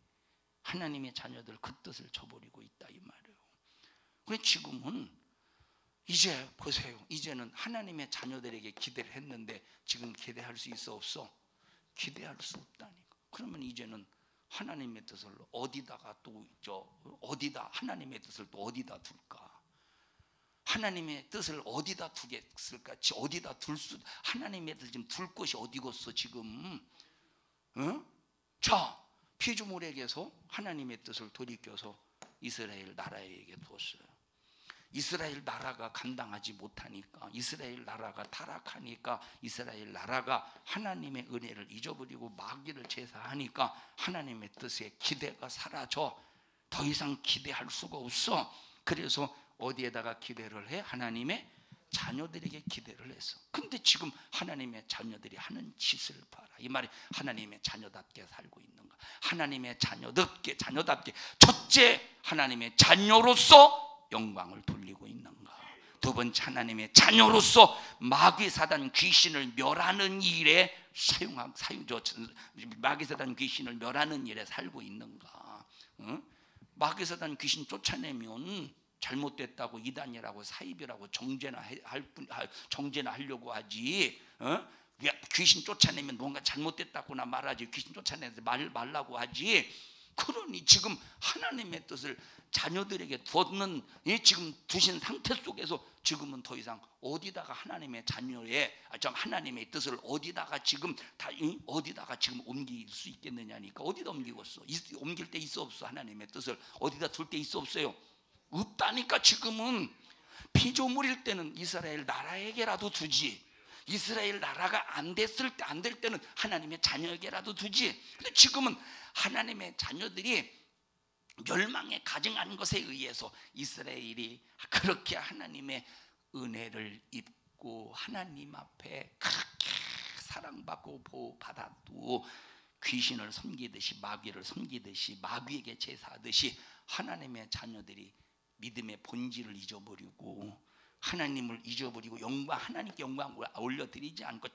하나님의 자녀들 그 뜻을 저버리고 있다 이 말이에요. 그래서 지금은 이제 보세요. 이제는 하나님의 자녀들에게 기대를 했는데 지금 기대할 수 있어 없어? 기대할 수 없다니까. 그러면 이제는 하나님의 뜻을 어디다가 하나님의 뜻을 또 어디다 둘까? 하나님의 뜻을 어디다 두겠을까? 어디다 하나님의 뜻을 지금 둘 곳이 어디겠어 지금? 응? 자, 피조물에게서 하나님의 뜻을 돌이켜서 이스라엘 나라에게 두었어요. 이스라엘 나라가 감당하지 못하니까, 이스라엘 나라가 타락하니까, 이스라엘 나라가 하나님의 은혜를 잊어버리고 마귀를 제사하니까 하나님의 뜻에 기대가 사라져. 더 이상 기대할 수가 없어. 그래서 어디에다가 기대를 해? 하나님의 자녀들에게 기대를 했어. 근데 지금 하나님의 자녀들이 하는 짓을 봐라. 이 말이 하나님의 자녀답게 살고 있는가? 하나님의 자녀답게 첫째, 하나님의 자녀로서 영광을 돌리고 있는가? 두 번째, 하나님의 자녀로서 마귀 사단 귀신을 멸하는 일에 마귀 사단 귀신을 멸하는 일에 살고 있는가? 응? 마귀 사단 귀신 쫓아내면 잘못됐다고 이단이라고 사입이라고 정죄나 하려고 하지. 귀신 쫓아내면 뭔가 잘못됐다고나 말하지. 귀신 쫓아내서 말라고 하지. 그러니 지금 하나님의 뜻을 자녀들에게 지금 두신 상태 속에서 지금은 더 이상 어디다가 하나님의 하나님의 뜻을 어디다가 지금 옮길 수 있겠느냐니까. 어디다 옮기겠어? 옮길 때 있어 없어? 하나님의 뜻을 어디다 둘 때 있어 없어요? 없다니까. 지금은 피조물일 때는 이스라엘 나라에게라도 두지. 이스라엘 나라가 안 될 때는 하나님의 자녀에게라도 두지. 근데 지금은 하나님의 자녀들이 멸망에 가증한 것에 의해서 이스라엘이 그렇게 하나님의 은혜를 입고 하나님 앞에 그렇게 사랑받고 보호받아도 귀신을 섬기듯이 마귀를 섬기듯이 마귀에게 제사하듯이 하나님의 자녀들이 믿음의 본질을 잊어버리고 하나님을 잊어버리고 하나님께 영광을 올려드리지 않고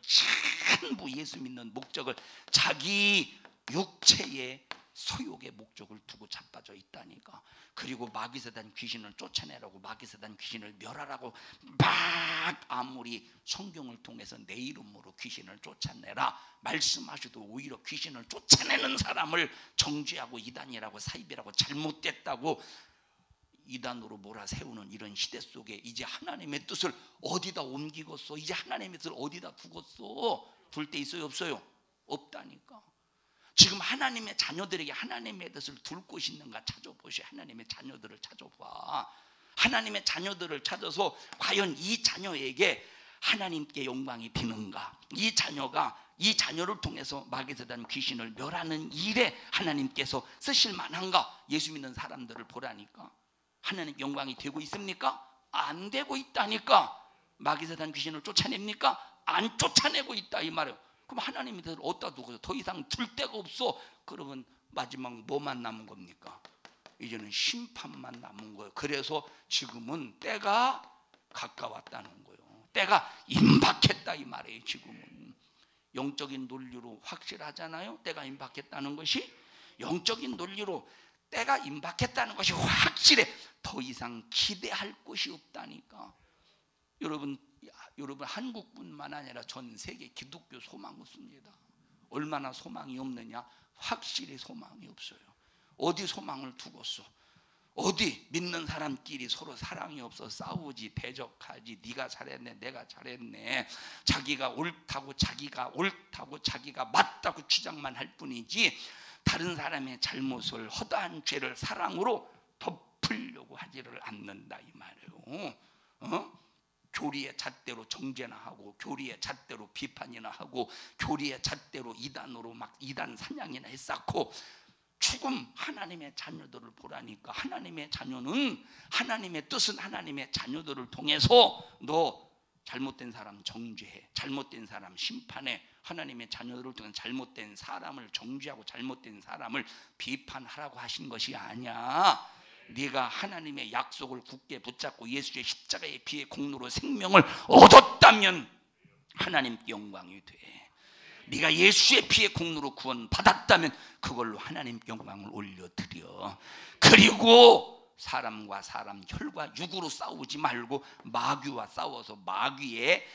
전부 예수 믿는 목적을 자기 육체의 소욕의 목적을 두고 자빠져 있다니까. 그리고 마귀사단 귀신을 쫓아내라고, 마귀사단 귀신을 멸하라고 막 아무리 성경을 통해서 내 이름으로 귀신을 쫓아내라 말씀하셔도 오히려 귀신을 쫓아내는 사람을 정죄하고 이단이라고 사입이라고 잘못됐다고 이단으로 몰아세우는 이런 시대 속에 이제 하나님의 뜻을 어디다 옮기겠어? 이제 하나님의 뜻을 어디다 두겠어? 둘 데 있어요, 없어요? 없다니까. 지금 하나님의 자녀들에게 하나님의 뜻을 둘 곳이 있는가 찾아보시오. 하나님의 자녀들을 찾아봐. 하나님의 자녀들을 찾아서 과연 이 자녀에게 하나님께 영광이 비는가? 이 자녀가 이 자녀를 통해서 마귀사단 귀신을 멸하는 일에 하나님께서 쓰실 만한가? 예수 믿는 사람들을 보라니까. 하나님 영광이 되고 있습니까? 안 되고 있다니까. 마귀사단 귀신을 쫓아냅니까? 안 쫓아내고 있다 이 말이에요. 그럼 하나님의 뜻을 어디다 두고 더 이상 둘 데가 없어. 그러면 마지막 뭐만 남은 겁니까? 이제는 심판만 남은 거예요. 그래서 지금은 때가 가까웠다는 거예요. 때가 임박했다 이 말이에요. 지금은 영적인 논리로 확실하잖아요. 때가 임박했다는 것이 영적인 논리로 때가 임박했다는 것이 확실해. 더 이상 기대할 곳이 없다니까. 여러분 한국뿐만 아니라 전 세계 기독교 소망 없습니다. 얼마나 소망이 없느냐? 확실히 소망이 없어요. 어디 소망을 두겠어? 어디 믿는 사람끼리 서로 사랑이 없어 싸우지, 대적하지, 네가 잘했네 내가 잘했네, 자기가 옳다고 자기가 맞다고 주장만 할 뿐이지 다른 사람의 잘못을, 허다한 죄를 사랑으로 덮으려고 하지를 않는다 이 말이에요. 교리의 잣대로 정죄나 하고, 교리의 잣대로 비판이나 하고, 교리의 잣대로 이단으로 막 이단 사냥이나 했었고, 죽음 하나님의 자녀들을 보라니까. 하나님의 자녀는, 하나님의 뜻은 하나님의 자녀들을 통해서 너 잘못된 사람 정죄해, 잘못된 사람 심판해. 하나님의 자녀들을 통해 잘못된 사람을 정죄하고 잘못된 사람을 비판하라고 하신 것이 아니야. 네가 하나님의 약속을 굳게 붙잡고 예수의 십자가의 피의 공로로 생명을 얻었다면 하나님께 영광이 돼. 네가 예수의 피의 공로로 구원 받았다면 그걸로 하나님께 영광을 올려드려. 그리고 사람과 사람, 혈과 육으로 싸우지 말고 마귀와 싸워서 마귀를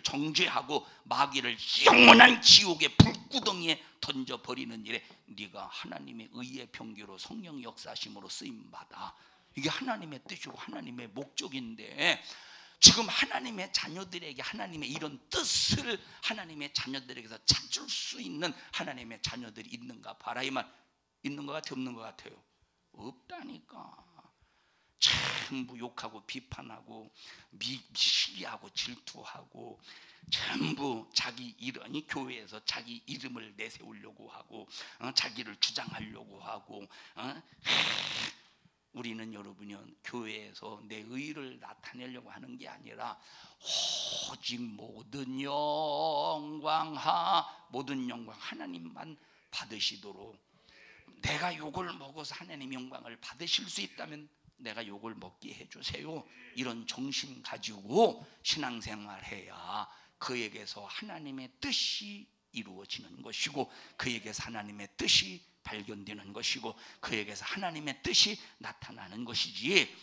정죄하고 마귀를 영원한 지옥의 불구덩이에 던져버리는 일에 네가 하나님의 의의 병기로 성령의 역사심으로 쓰임받아. 이게 하나님의 뜻이고 하나님의 목적인데, 지금 하나님의 자녀들에게 하나님의 이런 뜻을 하나님의 자녀들에게서 찾을 수 있는 하나님의 자녀들이 있는가 봐라 이 말. 있는 것 같아요, 없는 것 같아요? 없다니까. 전부 욕하고 비판하고 시기하고 질투하고 전부 자기 이름이 교회에서 자기 이름을 내세우려고 하고 자기를 주장하려고 하고 우리는 여러분이 교회에서 내 의를 나타내려고 하는 게 아니라 오직 모든 영광 하나님만 받으시도록, 내가 욕을 먹어서 하나님 영광을 받으실 수 있다면 내가 욕을 먹게 해주세요. 이런 정신 가지고 신앙생활해야 그에게서 하나님의 뜻이 이루어지는 것이고, 그에게서 하나님의 뜻이 발견되는 것이고, 그에게서 하나님의 뜻이 나타나는 것이지,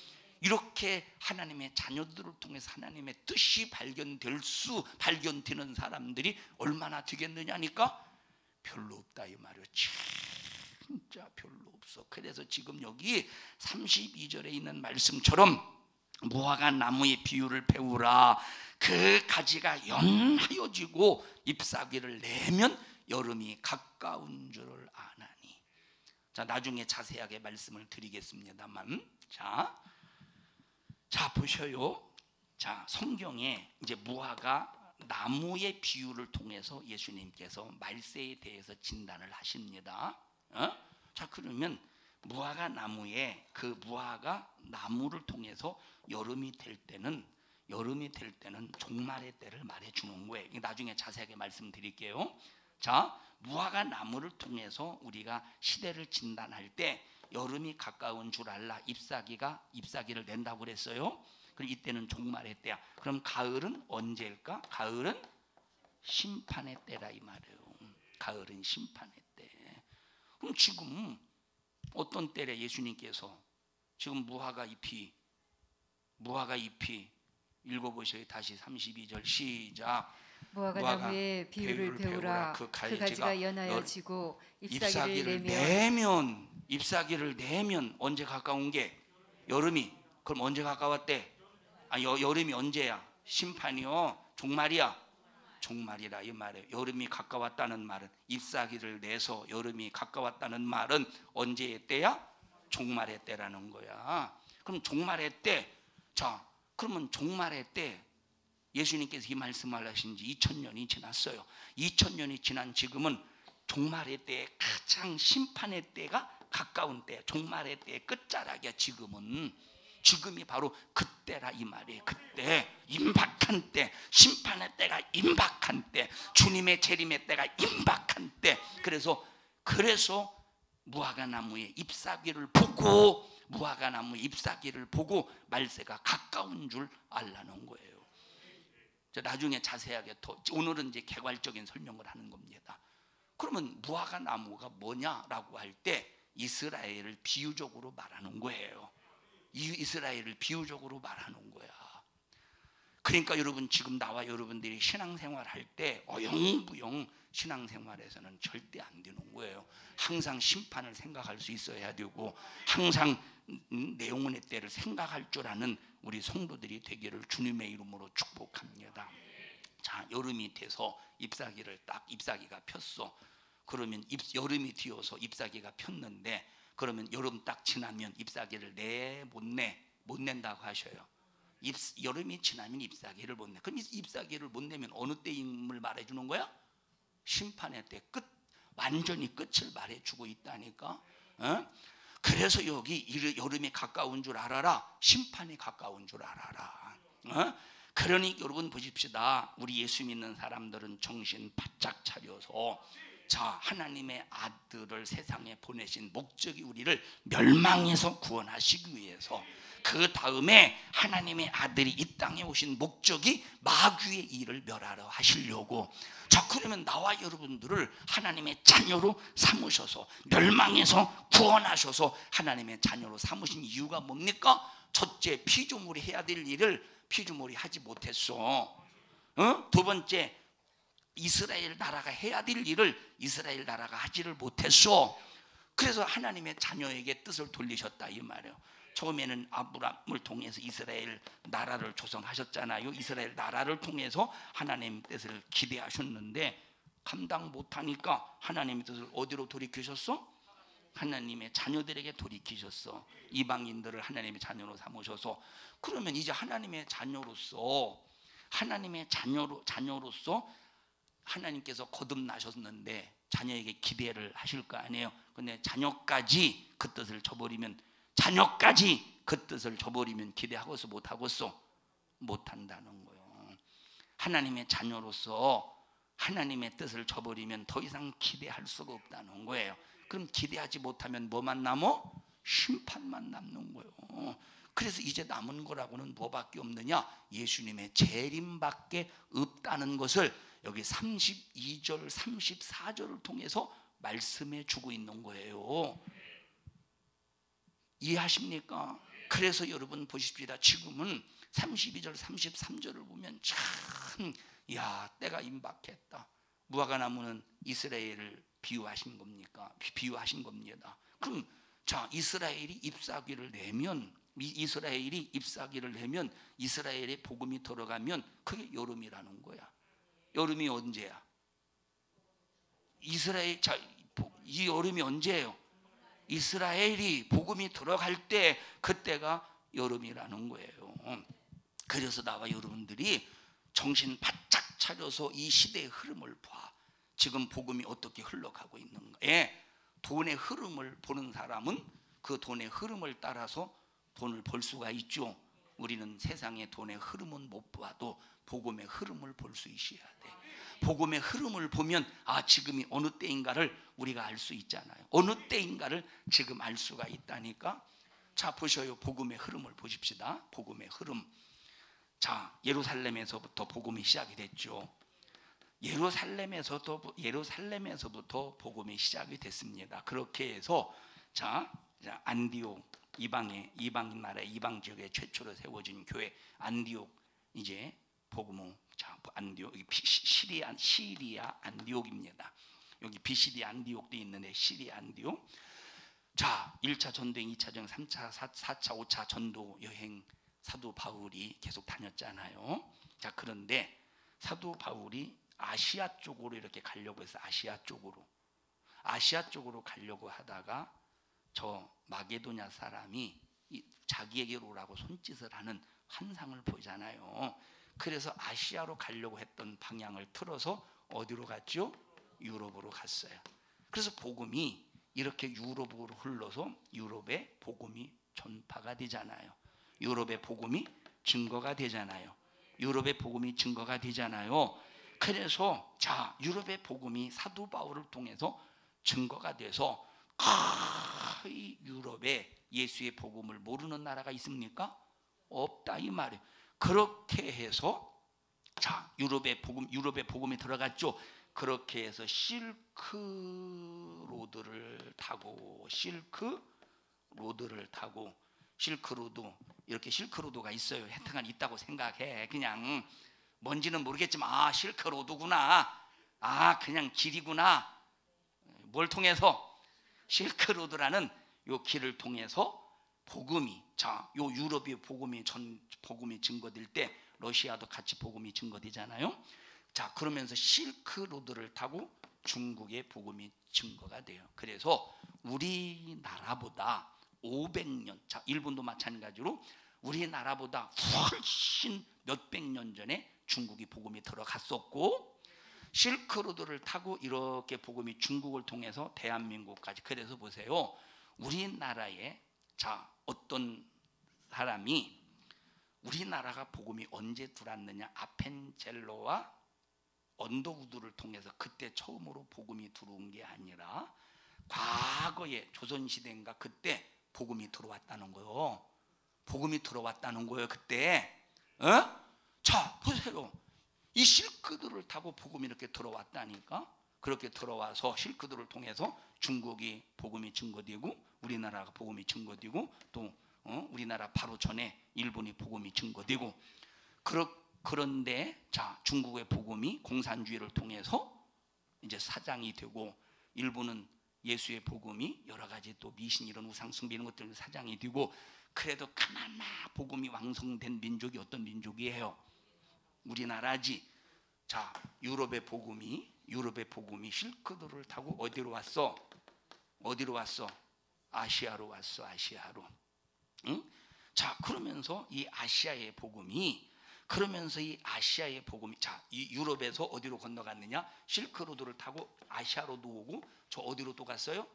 이렇게 하나님의 자녀들을 통해서 하나님의 뜻이 발견되는 사람들이 얼마나 되겠느냐니까. 별로 없다 이 말이에요. 진짜 별로 없어. 그래서 지금 여기 32절에 있는 말씀처럼 무화과 나무의 비유를 배우라. 그 가지가 연하여지고 잎사귀를 내면 여름이 가까운 줄을 아나니. 자, 나중에 자세하게 말씀을 드리겠습니다만, 자 보셔요. 자, 성경에 이제 무화과 나무의 비유를 통해서 예수님께서 말세에 대해서 진단을 하십니다. 자, 그러면 무화과 나무의 그 무화과 나무를 통해서 여름이 될 때는 종말의 때를 말해 주는 거예요. 나중에 자세하게 말씀드릴게요. 자, 무화과 나무를 통해서 우리가 시대를 진단할 때 여름이 가까운 줄 알라. 잎사귀를 낸다고 그랬어요. 그럼 이때는 종말의 때야. 그럼 가을은 언제일까? 가을은 심판의 때라 이 말이에요. 가을은 심판의 때. 그럼 지금 어떤 때래 예수님께서 지금 무화과 잎이 읽어보셔요. 다시 32절 시작. 무화과 나무의 비유를 배우라. 그 가지가 연하여 지고 잎사귀를 내면 언제 가까운 게? 여름이. 그럼 언제 가까웠대? 여름이 언제야? 심판이요? 종말이야? 종말이라 이 말이에요. 여름이 가까웠다는 말은, 잎사귀를 내서 여름이 가까웠다는 말은 언제의 때야? 종말의 때라는 거야. 그럼 종말의 때, 자 그러면 종말의 때 예수님께서 이 말씀을 하신 지 2000년이 지났어요. 2000년이 지난 지금은 종말의 때에 가장 심판의 때가 가까운 때, 종말의 때의 끝자락이야. 지금이 바로 그때라 이 말이에요. 그때 임박한 때, 심판의 때가 임박한 때, 주님의 재림의 때가 임박한 때. 그래서 무화과 나무의 잎사귀를 보고 말세가 가까운 줄 알라는 거예요. 나중에 자세하게 오늘은 이제 개괄적인 설명을 하는 겁니다. 그러면 무화과 나무가 뭐냐라고 할 때 이스라엘을 비유적으로 말하는 거예요. 이스라엘을 비유적으로 말하는 거야. 그러니까 여러분 지금 나와 여러분들이 신앙생활 할 때 어영부영 신앙생활에서는 절대 안 되는 거예요. 항상 심판을 생각할 수 있어야 되고, 항상 내용의 때를 생각할 줄 아는 우리 성도들이 되기를 주님의 이름으로 축복합니다. 자, 여름이 돼서 잎사귀가 폈어. 그러면 여름이 뒤어서 잎사귀가 폈는데, 그러면 여름 딱 지나면 잎사귀를 못 낸다고 하셔요. 여름이 지나면 잎사귀를 못 내. 그럼 잎사귀를 못 내면 어느 때임을 말해주는 거야? 심판의 때, 완전히 끝을 말해주고 있다니까. 그래서 여기 여름이 가까운 줄 알아라. 심판이 가까운 줄 알아라. 그러니 여러분 보십시다. 우리 예수 믿는 사람들은 정신 바짝 차려서, 자, 하나님의 아들을 세상에 보내신 목적이 우리를 멸망에서 구원하시기 위해서, 그 다음에 하나님의 아들이 이 땅에 오신 목적이 마귀의 일을 멸하러 하시려고. 자, 그러면 나와 여러분들을 하나님의 자녀로 삼으셔서, 멸망에서 구원하셔서 하나님의 자녀로 삼으신 이유가 뭡니까? 첫째, 피조물이 해야 될 일을 피조물이 하지 못했어. 두 번째, 이스라엘 나라가 해야 될 일을 이스라엘 나라가 하지를 못했어. 그래서 하나님의 자녀에게 뜻을 돌리셨다 이 말이에요. 처음에는 아브라함을 통해서 이스라엘 나라를 조성하셨잖아요. 이스라엘 나라를 통해서 하나님의 뜻을 기대하셨는데 감당 못하니까 하나님의 뜻을 어디로 돌이키셨어? 하나님의 자녀들에게 돌이키셨어. 이방인들을 하나님의 자녀로 삼으셔서. 그러면 이제 하나님의 자녀로서 하나님께서 거듭나셨는데 자녀에게 기대를 하실 거 아니에요. 근데 자녀까지 그 뜻을 저버리면 기대하고서 못하고서 못한다는 거예요. 하나님의 자녀로서 하나님의 뜻을 저버리면 더 이상 기대할 수가 없다는 거예요. 그럼 기대하지 못하면 뭐만 남어? 심판만 남는 거예요. 그래서 이제 남은 거라고는 뭐밖에 없느냐? 예수님의 재림밖에 없다는 것을 여기 32절 34절을 통해서 말씀해 주고 있는 거예요. 이해하십니까? 그래서 여러분 보십시다. 지금은 32절 33절을 보면 참, 때가 임박했다. 무화과 나무는 이스라엘을 비유하신 겁니다. 그럼 자, 이스라엘이 잎사귀를 내면 이스라엘의 복음이 들어가면 그게 여름이라는 거야. 여름이 언제야? 이 여름이 언제예요? 이스라엘이 복음이 들어갈 때, 그때가 여름이라는 거예요. 그래서 나와 여러분들이 정신 바짝 차려서 이 시대의 흐름을 봐. 지금 복음이 어떻게 흘러가고 있는가. 돈의 흐름을 보는 사람은 그 돈의 흐름을 따라서 돈을 벌 수가 있죠. 우리는 세상의 돈의 흐름은 못 봐도 복음의 흐름을 볼 수 있어야 돼. 복음의 흐름을 보면 지금이 어느 때인가를 우리가 알 수 있잖아요. 어느 때인가를 지금 알 수가 있다니까. 자, 보셔요. 복음의 흐름을 보십시다. 복음의 흐름. 자, 예루살렘에서부터 복음이 시작이 됐죠. 예루살렘에서부터 복음이 시작이 됐습니다. 그렇게 해서 자 안디옥 이방 나라의 이방 지역에 최초로 세워진 교회 안디옥 이제 복음은 자 안디옥 시리아 안디옥입니다. 여기 비시디 안디옥도 있는데 시리아 안디옥. 자 1차 전도행, 2차 전도행, 3차, 4차, 5차 전도 여행 사도 바울이 계속 다녔잖아요. 자 그런데 사도 바울이 아시아 쪽으로 이렇게 가려고 해서 아시아 쪽으로 가려고 하다가 저 마게도냐 사람이 자기에게로 오라고 손짓을 하는 환상을 보잖아요. 그래서 아시아로 가려고 했던 방향을 틀어서 어디로 갔죠? 유럽으로 갔어요. 그래서 복음이 이렇게 유럽으로 흘러서 유럽에 복음이 전파가 되잖아요. 유럽의 복음이 증거가 되잖아요. 그래서 자 유럽의 복음이 사도 바울을 통해서 증거가 돼서 이 유럽에 예수의 복음을 모르는 나라가 있습니까? 없다 이 말이에요. 그렇게 해서 자 유럽의 복음이 들어갔죠. 그렇게 해서 실크로드를 타고 이렇게 실크로드가 있어요. 하여튼간 있다고 생각해. 그냥 뭔지는 모르겠지만 실크로드구나. 그냥 길이구나. 뭘 통해서? 실크로드라는 요 길을 통해서 복음이 요 유럽의 복음이 증거될 때 러시아도 같이 복음이 증거되잖아요. 자 그러면서 실크로드를 타고 중국의 복음이 증거가 돼요. 그래서 우리나라보다 500년, 자 일본도 마찬가지로 우리나라보다 훨씬 몇백 년 전에 중국이 복음이 들어갔었고 실크로드를 타고 이렇게 복음이 중국을 통해서 대한민국까지. 그래서 보세요. 우리나라에 자 어떤 사람이 우리나라가 복음이 언제 들어왔느냐? 아펜젤로와 언더우드를 통해서 그때 처음으로 복음이 들어온 게 아니라 과거에 조선시대인가 그때 복음이 들어왔다는 거예요. 그때. 자 보세요. 이 실크들을 타고 복음이 이렇게 들어왔다니까. 그렇게 들어와서 실크들을 통해서 중국이 복음이 증거되고 우리나라가 복음이 증거되고 또 우리나라 바로 전에 일본이 복음이 증거되고 그런데 자 중국의 복음이 공산주의를 통해서 이제 사장이 되고 일본은 예수의 복음이 여러 가지 또 미신 이런 우상 숭배 이런 것들 사장이 되고 그래도 그나마 복음이 왕성된 민족이 어떤 민족이에요? 우리나라지. 자 유럽의 복음이 실크로드를 타고 어디로 왔어? 아시아로 왔어. 응? 자 그러면서 이 아시아의 복음이 자 이 유럽에서 어디로 건너갔느냐? 실크로드를 타고 아시아로도 오고 저 어디로 또 갔어요?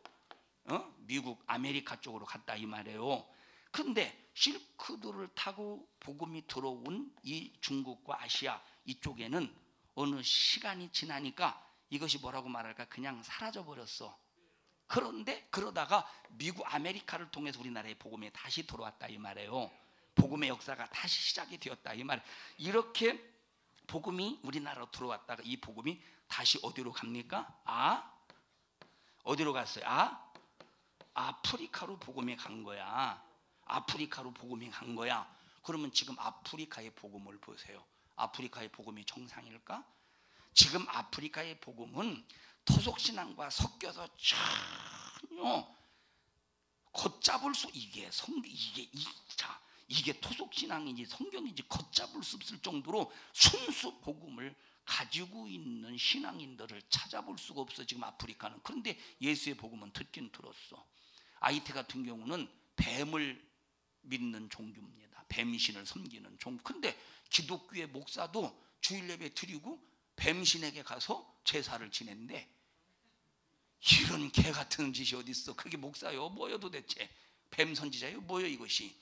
미국 아메리카 쪽으로 갔다 이 말이에요. 그런데 실크로드를 타고 복음이 들어온 이 중국과 아시아 이쪽에는 어느 시간이 지나니까 이것이 뭐라고 말할까? 그냥 사라져 버렸어. 그런데 그러다가 미국 아메리카를 통해서 우리나라의 복음이 다시 들어왔다 이 말이에요. 복음의 역사가 다시 시작이 되었다 이 말. 이렇게 복음이 우리나라로 들어왔다가 이 복음이 다시 어디로 갑니까? 어디로 갔어요? 아프리카로 복음이 간 거야. 그러면 지금 아프리카의 복음을 보세요. 아프리카의 복음이 정상일까? 지금 아프리카의 복음은 토속신앙과 섞여서 전혀 걷잡을 수 이게 토속신앙인지 성경인지 걷잡을 수 없을 정도로 순수 복음을 가지고 있는 신앙인들을 찾아볼 수가 없어 지금 아프리카는. 그런데 예수의 복음은 듣긴 들었어. 아이티 같은 경우는 뱀을 믿는 종교입니다. 뱀신을 섬기는 종교. 근데 기독교의 목사도 주일 예배 드리고 뱀신에게 가서 제사를 지낸대. 이런 개 같은 짓이 어디 있어? 그게 목사요? 뭐요 도대체? 뱀 선지자요? 뭐요 이것이?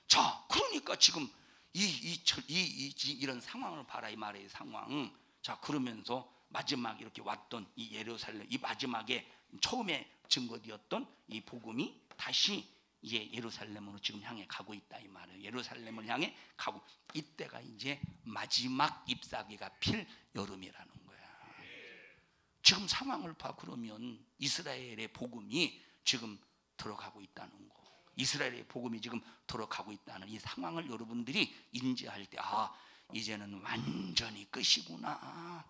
자, 그러니까 지금 이런 상황을 봐라 이 말의 상황. 자, 그러면서 마지막 이렇게 왔던 이 예루살렘, 이 마지막에 처음에 증거되었던 이 복음이 다시 이제 예루살렘으로 지금 향해 가고 있다 이 말이에요. 예루살렘을 향해 가고 이때가 이제 마지막 잎사귀가 필 여름이라는 거야. 지금 상황을 봐. 그러면 이스라엘의 복음이 지금 들어가고 있다는 거. 이스라엘의 복음이 지금 들어가고 있다는 이 상황을 여러분들이 인지할 때, 아, 이제는 완전히 끝이구나.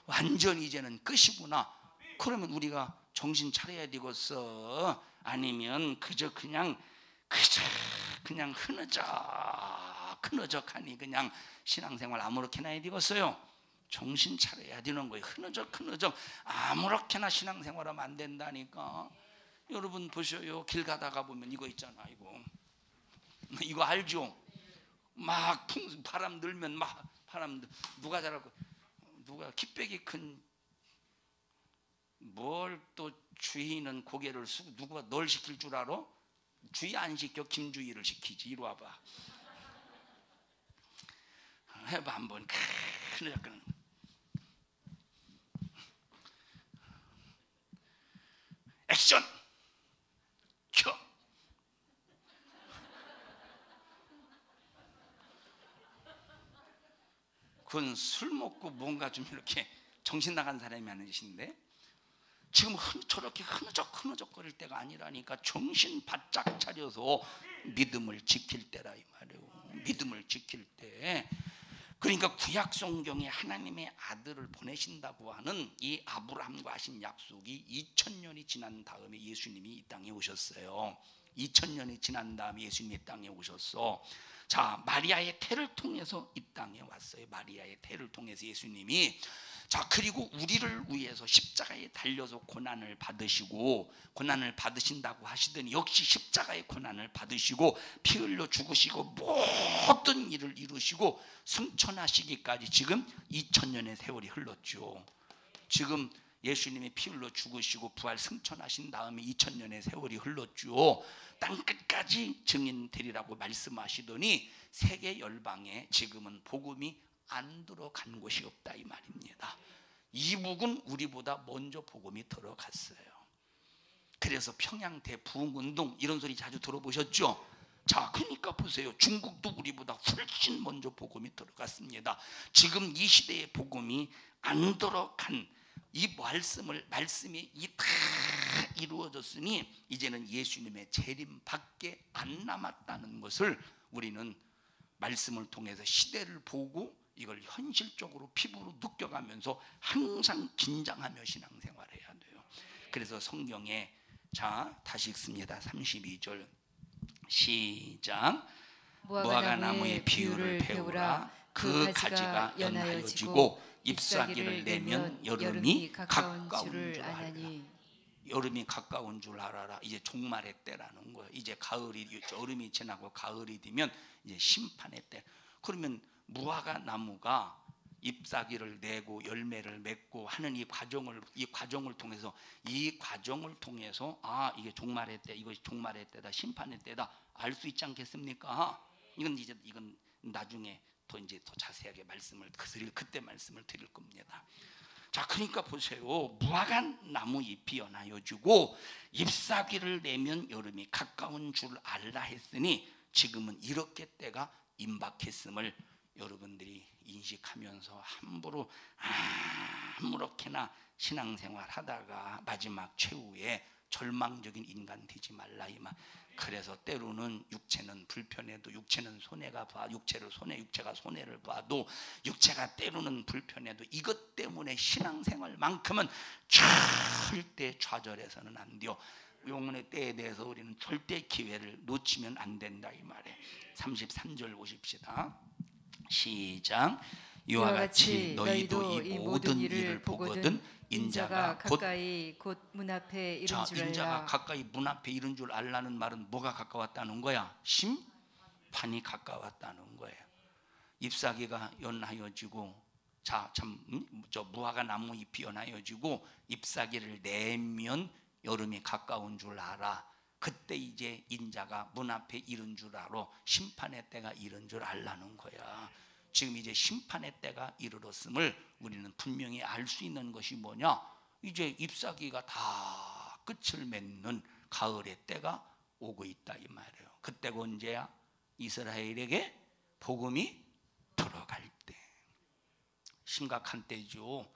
완전히 이제는 끝이구나. 그러면 우리가 정신 차려야 되겠어. 아니면 그냥 흐느적하니 그냥 신앙생활 아무렇게나 해야 되겠어요. 정신 차려야 되는 거예요. 흐느적 아무렇게나 신앙생활하면 안 된다니까. 여러분 보셔요. 길 가다가 보면 이거 있잖아. 이거 알죠? 막 바람 들면 막 바람, 누가 잘하고 누가 키빼기 큰 뭘 또 주인은 고개를 숙, 누가 널 시킬 줄 알아? 주의 안 시켜 김주희를 시키지. 이리 와봐. 해봐 한번. 약간 액션 켜. 그건 술 먹고 뭔가 좀 이렇게 정신 나간 사람이 하는 짓인데, 지금 저렇게 흐느적거릴 때가 아니라니까. 정신 바짝 차려서 믿음을 지킬 때라 이 말이에요. 믿음을 지킬 때. 그러니까 구약 성경에 하나님의 아들을 보내신다고 하는 이 아브라함과 하신 약속이 2000년이 지난 다음에 예수님이 이 땅에 오셨어요. 2000년이 지난 다음에 예수님이 이 땅에 오셨어. 자, 마리아의 태를 통해서 이 땅에 왔어요. 마리아의 태를 통해서 예수님이. 자, 그리고 우리를 위해서 십자가에 달려서 고난을 받으시고, 고난을 받으신다고 하시더니 역시 십자가의 고난을 받으시고 피 흘려 죽으시고 모든 일을 이루시고 승천하시기까지 지금 2000년의 세월이 흘렀죠. 지금 예수님이 피 흘려 죽으시고 부활 승천하신 다음에 2000년의 세월이 흘렀죠. 땅끝까지 증인 되리라고 말씀하시더니 세계 열방에 지금은 복음이 안 들어간 곳이 없다 이 말입니다. 이북은 우리보다 먼저 복음이 들어갔어요. 그래서 평양 대부흥운동 이런 소리 자주 들어보셨죠? 자, 그러니까 보세요. 중국도 우리보다 훨씬 먼저 복음이 들어갔습니다. 지금 이 시대의 복음이 안 들어간 이 말씀이 다 이루어졌으니 이제는 예수님의 재림밖에 안 남았다는 것을 우리는 말씀을 통해서 시대를 보고 이걸 현실적으로 피부로 느껴가면서 항상 긴장하며 신앙생활해야 돼요. 그래서 성경에, 자, 다시 읽습니다. 32절 시작. 무화과 나무의 비유를 배우라. 그 가지가 연하여지고 잎사귀를 내면 여름이 가까운 줄을 아나니. 여름이 가까운 줄 알아라. 이제 종말의 때라는 거예요. 이제 가을이, 여름이 지나고 가을이 되면 이제 심판의 때. 그러면 무화과 나무가 잎사귀를 내고 열매를 맺고 하는 이 과정을 통해서 아, 이게 종말의 때, 이것이 종말의 때다, 심판의 때다 알 수 있지 않겠습니까? 이건 나중에 더 자세하게 말씀을 그때 말씀을 드릴 겁니다. 자, 그러니까 보세요. 무화과 나무 잎이 연하여지고 잎사귀를 내면 여름이 가까운 줄 알라 했으니 지금은 이렇게 때가 임박했음을 여러분들이 인식하면서 함부로 아무렇게나 신앙생활 하다가 마지막 최후에 절망적인 인간 되지 말라 이 말. 그래서 때로는 육체는 불편해도, 육체는 손해가 봐, 육체가 손해를 봐도, 육체가 때로는 불편해도 이것 때문에 신앙생활만큼은 절대 좌절해서는 안 돼요. 영혼의 때에 대해서 우리는 절대 기회를 놓치면 안 된다 이 말에. 33절 보십시다. 시작. 이와 같이 너희도 이 모든 일을 보거든 인자가 가까이 곧 문 앞에 이른 줄 알라. 인자가 가까이 문 앞에 이른 줄 알라는 말은 뭐가 가까웠다는 거야? 심판이 가까웠다는 거예요. 잎사귀가 연하여지고, 무화과 나무 잎이 연하여지고 잎사귀를 내면 여름이 가까운 줄 알아. 그때 이제 인자가 문 앞에 이른 줄 알아. 심판의 때가 이른 줄 알라는 거야. 지금 이제 심판의 때가 이르렀음을 우리는 분명히 알 수 있는 것이 뭐냐? 이제 잎사귀가 다 끝을 맺는 가을의 때가 오고 있다 이 말이에요. 그때가 언제야? 이스라엘에게 복음이 들어갈 때. 심각한 때죠.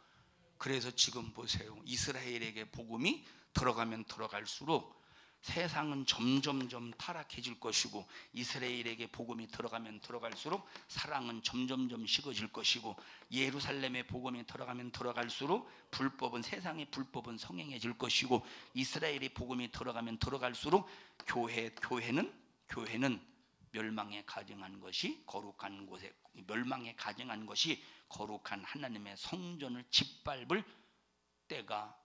그래서 지금 보세요. 이스라엘에게 복음이 들어가면 들어갈수록 세상은 점점점 타락해질 것이고, 이스라엘에게 복음이 들어가면 들어갈수록 사랑은 점점점 식어질 것이고, 예루살렘에 복음이 들어가면 들어갈수록 불법은, 세상의 불법은 성행해질 것이고, 이스라엘의 복음이 들어가면 들어갈수록 교회는 멸망에 가증한 것이 거룩한 곳에, 멸망에 가증한 것이 거룩한 하나님의 성전을 짓밟을 때가,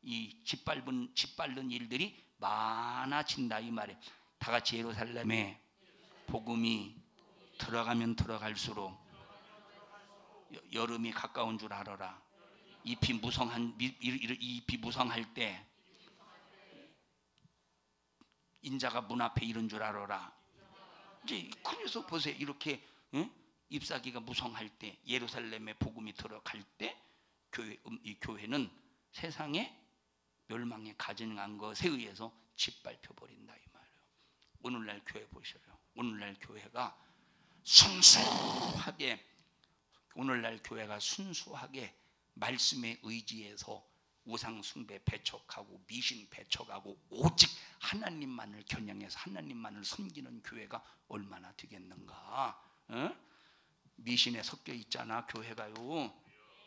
이 짓밟는 일들이 많아진다 이 말이에요. 다 같이 예루살렘에 복음이 들어가면 들어갈수록 여름이 가까운 줄 알아라. 잎이 무성할 때 인자가 문 앞에 이른 줄 알아라. 이제 그래서 보세요. 이렇게 잎사귀가 무성할 때, 예루살렘에 복음이 들어갈 때 이 교회는 세상에 멸망에 가증한 것에 의해서 짓밟혀 버린다 이 말이에요. 오늘날 교회 보셔요. 오늘날 교회가 순수하게, 말씀에 의지해서 우상 숭배 배척하고 미신 배척하고 오직 하나님만을 겨냥해서 하나님만을 섬기는 교회가 얼마나 되겠는가? 미신에 섞여 있잖아 교회가요.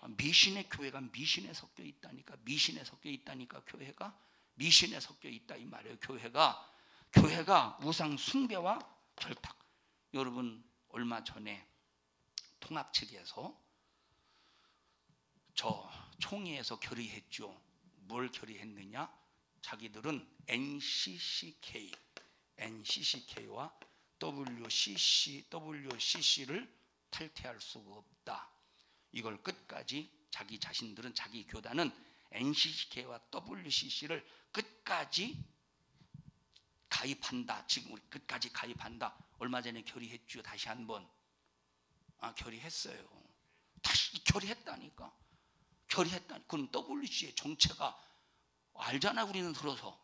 미신의 교회가 미신에 섞여 있다니까. 미신에 섞여 있다니까. 교회가 미신에 섞여 있다 이 말이에요. 교회가 우상 숭배와 결탁. 여러분 얼마 전에 통합 측에서 저 총회에서 결의했죠. 뭘 결의했느냐? 자기들은 NCCK와 WCC를 탈퇴할 수가 없다. 이걸 끝까지 자기 자신들은, 자기 교단은 NCCK와 WCC를 끝까지 가입한다. 지금 우리 끝까지 가입한다. 얼마 전에 결의했죠. 다시 한번 결의했어요. 다시 결의했다니까. 그럼 WCC의 정체가 알잖아. 우리는 들어서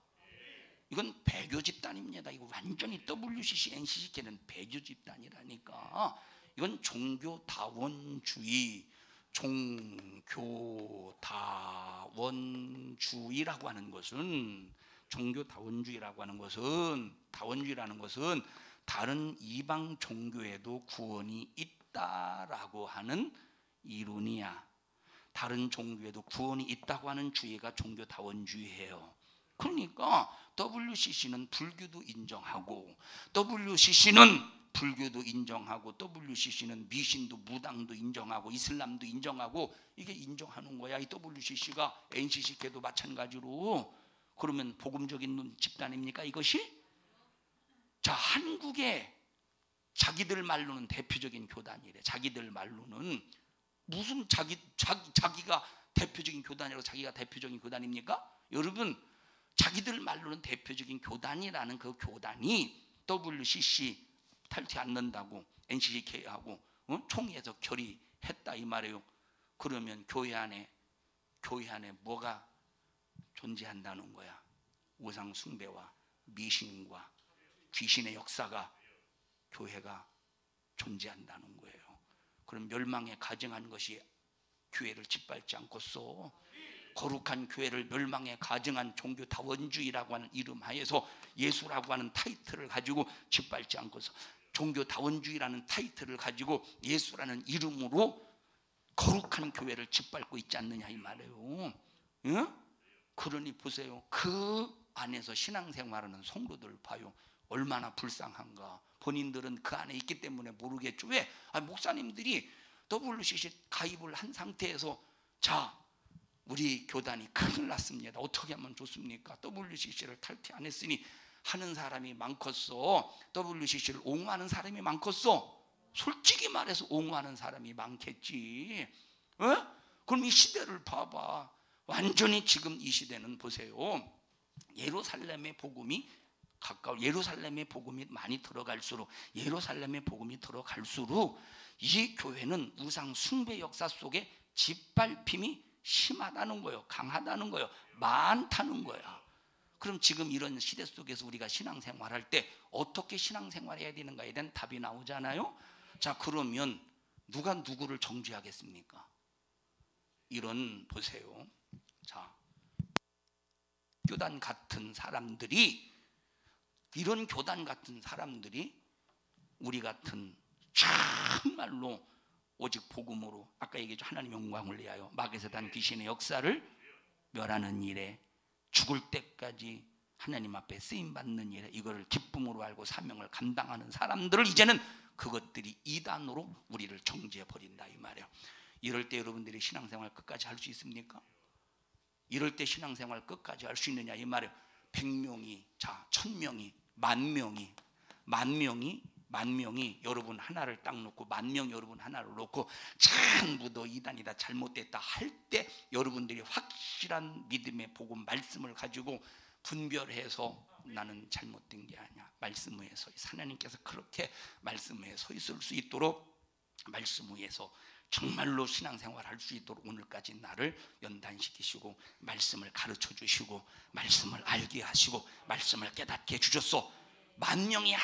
이건 배교 집단입니다. 이거 완전히 WCC, NCCK는 배교 집단이라니까. 이건 종교다원주의라고 하는 것은 다른 이방 종교에도 구원이 있다라고 하는 이론이야. 다른 종교에도 구원이 있다고 하는 주의가 종교다원주의예요. 그러니까 WCC는 불교도 인정하고, WCC는 미신도 무당도 인정하고, 이슬람도 인정하고, 이게 인정하는 거야. 이 WCC가 NCCK도 마찬가지로. 그러면 복음적인 집단입니까 이것이? 자, 한국에 자기들 말로는 대표적인 교단이래. 자기들 말로는 무슨 자기가 대표적인 교단이라고 자기가 대표적인 교단입니까? 여러분, 자기들 말로는 대표적인 교단이라는 그 교단이 WCC 탈퇴 않는다고 NCCK하고 총회에서 결의했다 이 말이에요. 그러면 교회 안에 뭐가 존재한다는 거야? 우상 숭배와 미신과 귀신의 역사가, 교회가 존재한다는 거예요. 그럼 멸망에 가증한 것이 교회를 짓밟지 않고서, 거룩한 교회를 멸망에 가증한 종교다원주의라고 하는 이름 하에서 예수라고 하는 타이틀을 가지고 짓밟지 않고서, 종교다원주의라는 타이틀을 가지고 예수라는 이름으로 거룩한 교회를 짓밟고 있지 않느냐 이 말이에요. 그러니 보세요. 그 안에서 신앙생활하는 성도들 봐요. 얼마나 불쌍한가. 본인들은 그 안에 있기 때문에 모르겠죠. 왜? 목사님들이 WCC 가입을 한 상태에서, 자, 우리 교단이 큰일 났습니다. 어떻게 하면 좋습니까? WCC를 탈퇴 안 했으니 하는 사람이 많겠어. WCC를 옹호하는 사람이 많겠어. 솔직히 말해서 옹호하는 사람이 많겠지. 그럼 이 시대를 봐봐. 완전히 지금 이 시대는 보세요. 예루살렘의 복음이 많이 들어갈수록, 이 교회는 우상 숭배 역사 속에 짓밟힘이 심하다는 거예요. 강하다는 거예요. 많다는 거야. 그럼 지금 이런 시대 속에서 우리가 신앙생활할 때 어떻게 신앙생활해야 되는가에 대한 답이 나오잖아요. 자, 그러면 누가 누구를 정죄하겠습니까? 이런 보세요. 자, 교단 같은 사람들이, 이런 교단 같은 사람들이 우리 같은 정말로 오직 복음으로, 아까 얘기했죠, 하나님의 영광을 위하여 마귀사단 귀신의 역사를 멸하는 일에, 죽을 때까지 하나님 앞에 쓰임받는 일에 이거를 기쁨으로 알고 사명을 감당하는 사람들을 이제는 그것들이 이단으로 우리를 정죄해 버린다 이 말이에요. 이럴 때 여러분들이 신앙생활 끝까지 할 수 있습니까? 이럴 때 신앙생활 끝까지 할 수 있느냐 이 말이에요. 100명이, 자 1000명이, 만 명이 여러분 하나를 딱 놓고, 10,000명 여러분 하나를 놓고 전부 다 이단이다, 잘못됐다 할 때 여러분들이 확실한 믿음의 복음 말씀을 가지고 분별해서 나는 잘못된 게 아니야, 말씀 위에서 하나님께서 그렇게 말씀 위에 서 있을 수 있도록, 말씀 위에서 정말로 신앙생활 할 수 있도록 오늘까지 나를 연단시키시고 말씀을 가르쳐 주시고 말씀을 알게 하시고 말씀을 깨닫게 해주셨어. 10,000명이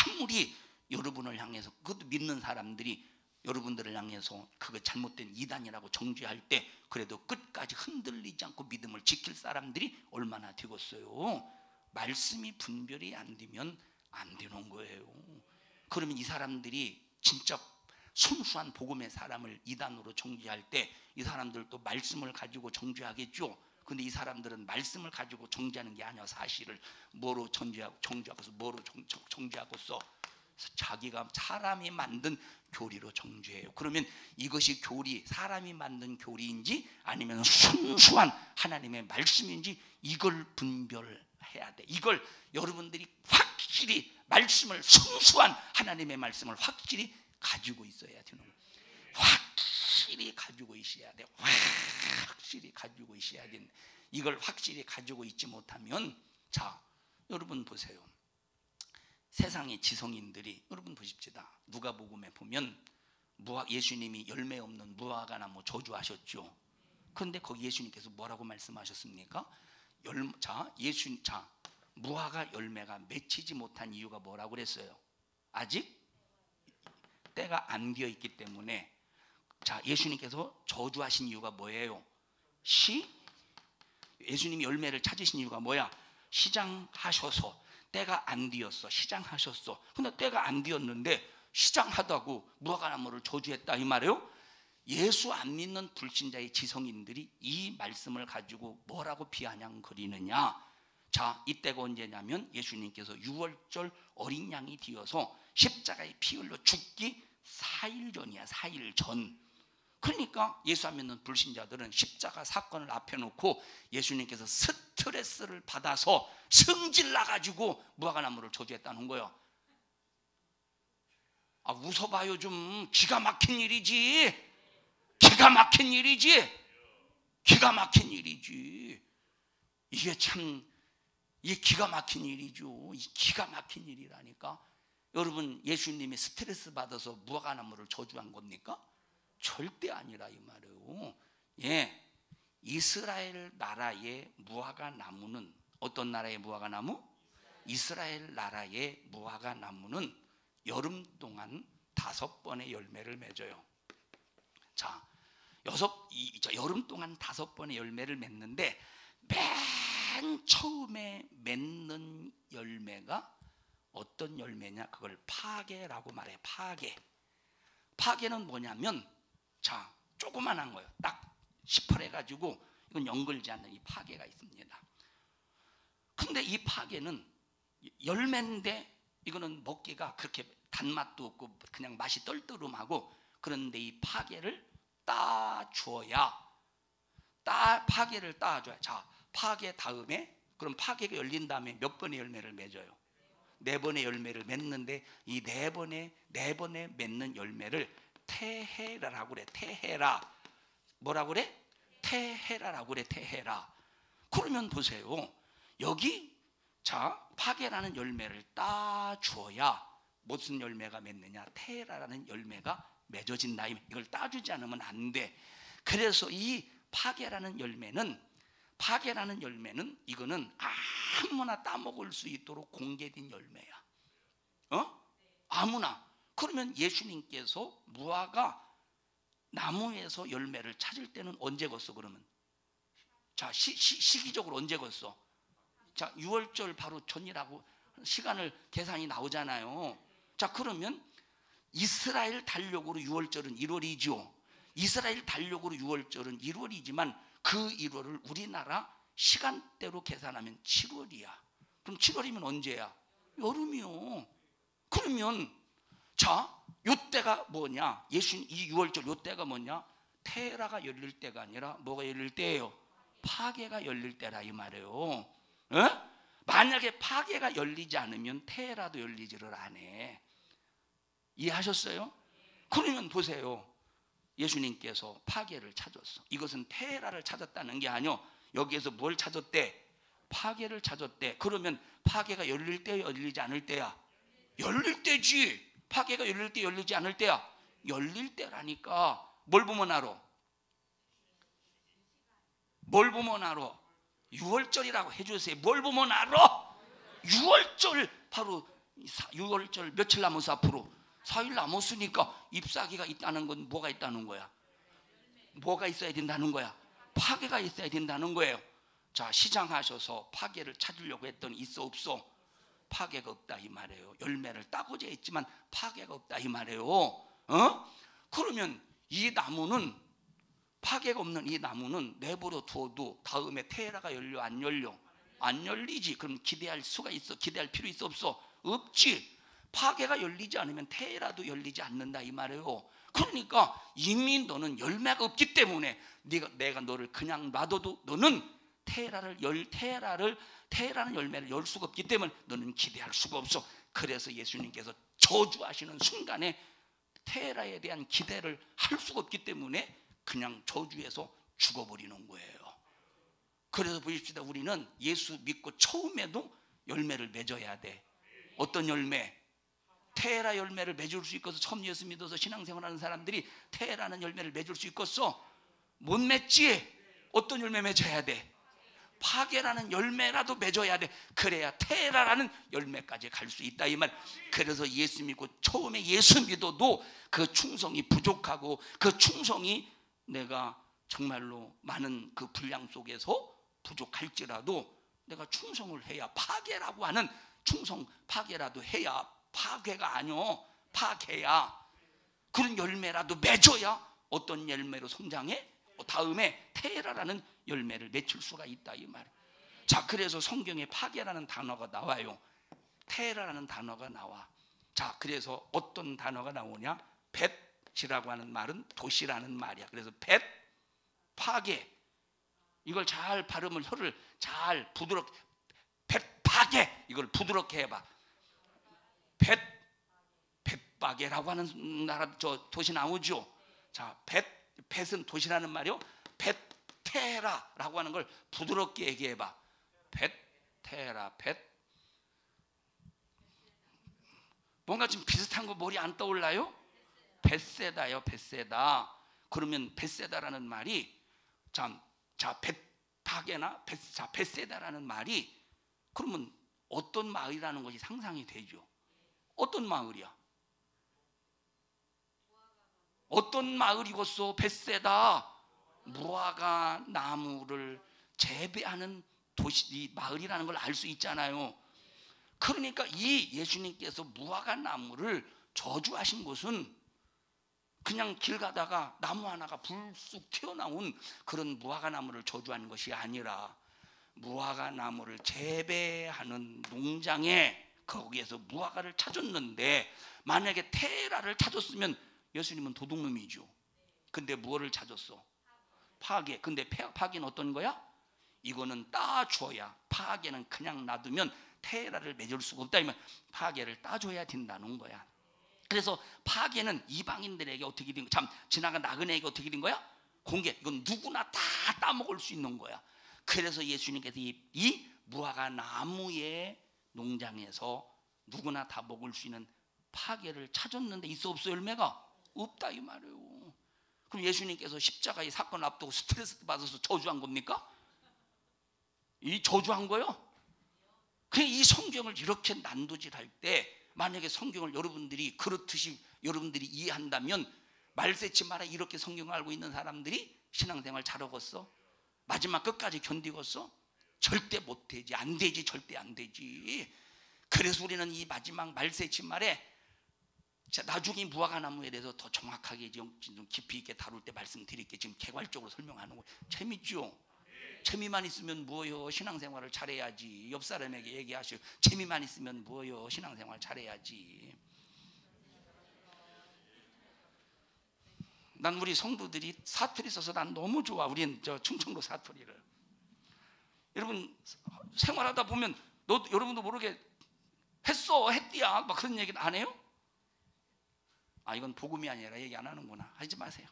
아무리 여러분을 향해서, 그것도 믿는 사람들이 여러분들을 향해서 그거 잘못된 이단이라고 정죄할 때 그래도 끝까지 흔들리지 않고 믿음을 지킬 사람들이 얼마나 되겠어요. 말씀이 분별이 안 되면 안 되는 거예요. 그러면 이 사람들이 진짜 순수한 복음의 사람을 이단으로 정죄할 때 이 사람들도 말씀을 가지고 정죄하겠죠. 근데 이 사람들은 말씀을 가지고 정죄하는 게 아니야. 사실을 뭐로 정죄하고서 뭐로 정죄하고서 자기가 사람이 만든 교리로 정죄해요. 그러면 이것이 교리, 사람이 만든 교리인지 아니면 순수한 하나님의 말씀인지 이걸 분별해야 돼. 이걸 여러분들이 확실히 말씀을, 순수한 하나님의 말씀을 확실히 가지고 있어야 되는 거예요. 확실히 가지고 있어야 돼. 확실히 가지고 있어야 돼. 이걸 확실히 가지고 있지 못하면, 자 여러분 보세요. 세상의 지성인들이, 여러분 보십시다. 누가복음에 보면 예수님이 열매 없는 무화과 나무 저주하셨죠. 그런데 거기 예수님께서 뭐라고 말씀하셨습니까? 무화과 열매가 맺히지 못한 이유가 뭐라고 그랬어요? 아직 때가 안 되어 있기 때문에. 자, 예수님께서 저주하신 이유가 뭐예요? 예수님이 열매를 찾으신 이유가 뭐야? 시장하셔서. 때가 안 되었어. 시장하셨어. 근데 때가 안 되었는데 시장하다고 무화과나무를 저주했다 이 말이에요. 예수 안 믿는 불신자의 지성인들이 이 말씀을 가지고 뭐라고 비아냥거리느냐. 자, 이때가 언제냐면 예수님께서 유월절 어린 양이 되어서 십자가에 피 흘려 죽기 4일 전이야. 4일 전. 그러니까 예수 안 믿는 불신자들은 십자가 사건을 앞에 놓고 예수님께서 스트레스를 받아서 성질 나가지고 무화과나무를 저주했다는 거예요. 아, 웃어봐요 좀. 기가 막힌 일이지. 기가 막힌 일이지. 기가 막힌 일이지. 이게 참, 이게 기가 막힌 일이죠. 이 기가 막힌 일이라니까. 여러분, 예수님이 스트레스 받아서 무화과나무를 저주한 겁니까? 절대 아니라 이 말이에요. 예, 이스라엘 나라의 무화과나무는, 어떤 나라의 무화과나무? 이스라엘 나라의 무화과나무는 여름 동안 5번의 열매를 맺어요. 자, 여름 동안 5번의 열매를 맺는데 맨 처음에 맺는 열매가 어떤 열매냐? 그걸 파게라고 말해. 파게는 뭐냐면, 자, 조그만한 거예요. 딱 시퍼래가지고, 이건 연글지 않는 이 파게가 있습니다. 근데 이 파게는 열매인데 이거는 먹기가 그렇게 단맛도 없고 그냥 맛이 떨떠름하고, 그런데 이 파게를 따줘야, 파게를 따줘야. 자, 파게 다음에, 그럼 파게가 열린 다음에 몇 번의 열매를 맺어요? 4번의 열매를 맺는데, 이 4번에 맺는 열매를 테헤라라고 그래. 테헤라. 뭐라고 그래? 테헤라라고 그래. 테헤라. 그러면 보세요. 여기, 자, 파게라는 열매를 따줘야 무슨 열매가 맺느냐? 테헤라라는 열매가 맺어진다. 이걸 따주지 않으면 안 돼. 그래서 이 파게라는 열매는 이거는 아무나 따먹을 수 있도록 공개된 열매야. 아무나. 그러면 예수님께서 무화과 나무에서 열매를 찾을 때는 언제 걷어? 그러면 자, 시기적으로 언제 걷어? 자, 6월절 바로 전이라고 시간을 계산이 나오잖아요. 자, 그러면 이스라엘 달력으로 6월절은 1월이죠. 이스라엘 달력으로 6월절은 1월이지만 그 1월을 우리나라 시간대로 계산하면 7월이야. 그럼 7월이면 언제야? 여름이요. 그러면 자, 요때가 뭐냐? 이 6월절 요때가 뭐냐? 테라가 열릴 때가 아니라 뭐가 열릴 때예요? 파게가 열릴 때라 이 말이에요. 에? 만약에 파게가 열리지 않으면 테라도 열리지를 않아. 이해하셨어요? 그러면 보세요. 예수님께서 파게를 찾았어. 이것은 테라를 찾았다는 게 아니요. 여기에서 뭘 찾았대? 파게를 찾았대. 그러면 파게가 열릴 때 열리지 않을 때야? 열릴 때지. 파게가 열릴 때 열리지 않을 때야? 열릴 때라니까. 뭘 보면 알아? 뭘 보면 알아? 6월절이라고 해주세요. 뭘 보면 알아? 6월절 바로 6월절 며칠 남았어? 앞으로 4일 남았으니까 잎사귀가 있다는 건 뭐가 있다는 거야? 뭐가 있어야 된다는 거야? 파게가 있어야 된다는 거예요. 자, 시장하셔서 파게를 찾으려고 했더니 있어 없어? 파게가 없다 이 말이에요. 열매를 따고자 했지만 파게가 없다 이 말이에요. 그러면 이 나무는 파게가 없는 이 나무는 내버려 두어도 다음에 테라가 열려 안 열려? 안 열리지. 그럼 기대할 수가 있어? 기대할 필요 있어 없어? 없지. 파게가 열리지 않으면 테라도 열리지 않는다 이 말이에요. 그러니까 이미 너는 열매가 없기 때문에 내가 너를 그냥 놔둬도 너는 테라는 열매를 열 수가 없기 때문에 너는 기대할 수가 없어. 그래서 예수님께서 저주하시는 순간에 테라에 대한 기대를 할 수가 없기 때문에 그냥 저주해서 죽어버리는 거예요. 그래서 보십시다. 우리는 예수 믿고 처음에도 열매를 맺어야 돼. 어떤 열매? 테라 열매를 맺을 수 있어서 처음 예수 믿어서 신앙생활하는 사람들이 테라는 열매를 맺을 수 있겠어? 못 맺지? 어떤 열매 맺어야 돼? 파게라는 열매라도 맺어야 돼. 그래야 테라라는 열매까지 갈 수 있다 이 말. 그래서 예수 믿고 처음에 예수 믿어도 그 충성이 부족하고 그 충성이 내가 정말로 많은 그 분량 속에서 부족할지라도 내가 충성을 해야 파게라고 하는 충성 파게라도 해야 파괴가 아니요 파괴야. 그런 열매라도 맺어야 어떤 열매로 성장해? 다음에 테라라는 열매를 맺힐 수가 있다 이 말. 자, 그래서 성경에 파괴라는 단어가 나와요. 테라라는 단어가 나와. 자, 그래서 어떤 단어가 나오냐? 벳이라고 하는 말은 도시라는 말이야. 그래서 벳, 파괴. 이걸 잘 발음을 혀를 잘 부드럽게 벳, 파괴. 이걸 부드럽게 해봐. 벳바게라고 하는 나라 도시 나오죠. 자, 벳은 도시라는 말이요. 벳테라라고 하는 걸 부드럽게 얘기해봐. 벳테라, 벳. 뭔가 좀 비슷한 거 머리 안 떠올라요? 벳세다요, 벳세다. 그러면 벳세다라는 말이 자, 벳바게나 벳세다라는 말이 그러면 어떤 마을이라는 것이 상상이 되죠. 어떤 마을이야? 어떤 마을이겠어? 벳세다. 무화과 나무를 재배하는 도시, 이 마을이라는 걸 알 수 있잖아요. 그러니까 이 예수님께서 무화과 나무를 저주하신 것은 그냥 길 가다가 나무 하나가 불쑥 튀어나온 그런 무화과 나무를 저주하는 것이 아니라 무화과 나무를 재배하는 농장에 거기에서 무화과를 찾았는데 만약에 테라를 찾았으면 예수님은 도둑놈이죠. 근데 무엇을 찾았어? 파괴. 근데 파괴는 어떤 거야? 이거는 따줘야. 파괴는 그냥 놔두면 테라를 맺을 수가 없다. 이면 파괴를 따줘야 된다는 거야. 그래서 파괴는 이방인들에게 어떻게 된 거야? 참 지나간 나그네에게 어떻게 된 거야? 공개. 이건 누구나 다 따먹을 수 있는 거야. 그래서 예수님께서 이 무화과 나무의 농장에서 누구나 다 먹을 수 있는 파괴를 찾았는데 있어 없어? 열매가 없다 이 말이에요. 그럼 예수님께서 십자가의 사건을 앞두고 스트레스 받아서 저주한 겁니까? 이 저주한 거요? 그냥 이 성경을 이렇게 난도질할 때 만약에 성경을 여러분들이 그렇듯이 여러분들이 이해한다면 말세치 마라 이렇게 성경을 알고 있는 사람들이 신앙생활 잘하겠어? 마지막 끝까지 견디겠어? 절대 못되지. 안 되지. 절대 안 되지. 그래서 우리는 이 마지막 말세치 말에 나중에 무화과나무에 대해서 더 정확하게 좀 깊이 있게 다룰 때 말씀드릴게. 지금 개괄적으로 설명하는 거예요. 재밌죠? 재미만 있으면 뭐요? 신앙생활을 잘해야지. 옆 사람에게 얘기하시오. 재미만 있으면 뭐요? 신앙생활 잘해야지. 난 우리 성도들이 사투리 써서 난 너무 좋아. 우린 저 충청도 사투리를. 여러분 생활하다 보면 여러분도 모르게 했디야 막 그런 얘기는 안 해요? 아, 이건 복음이 아니라 얘기 안 하는구나. 하지 마세요.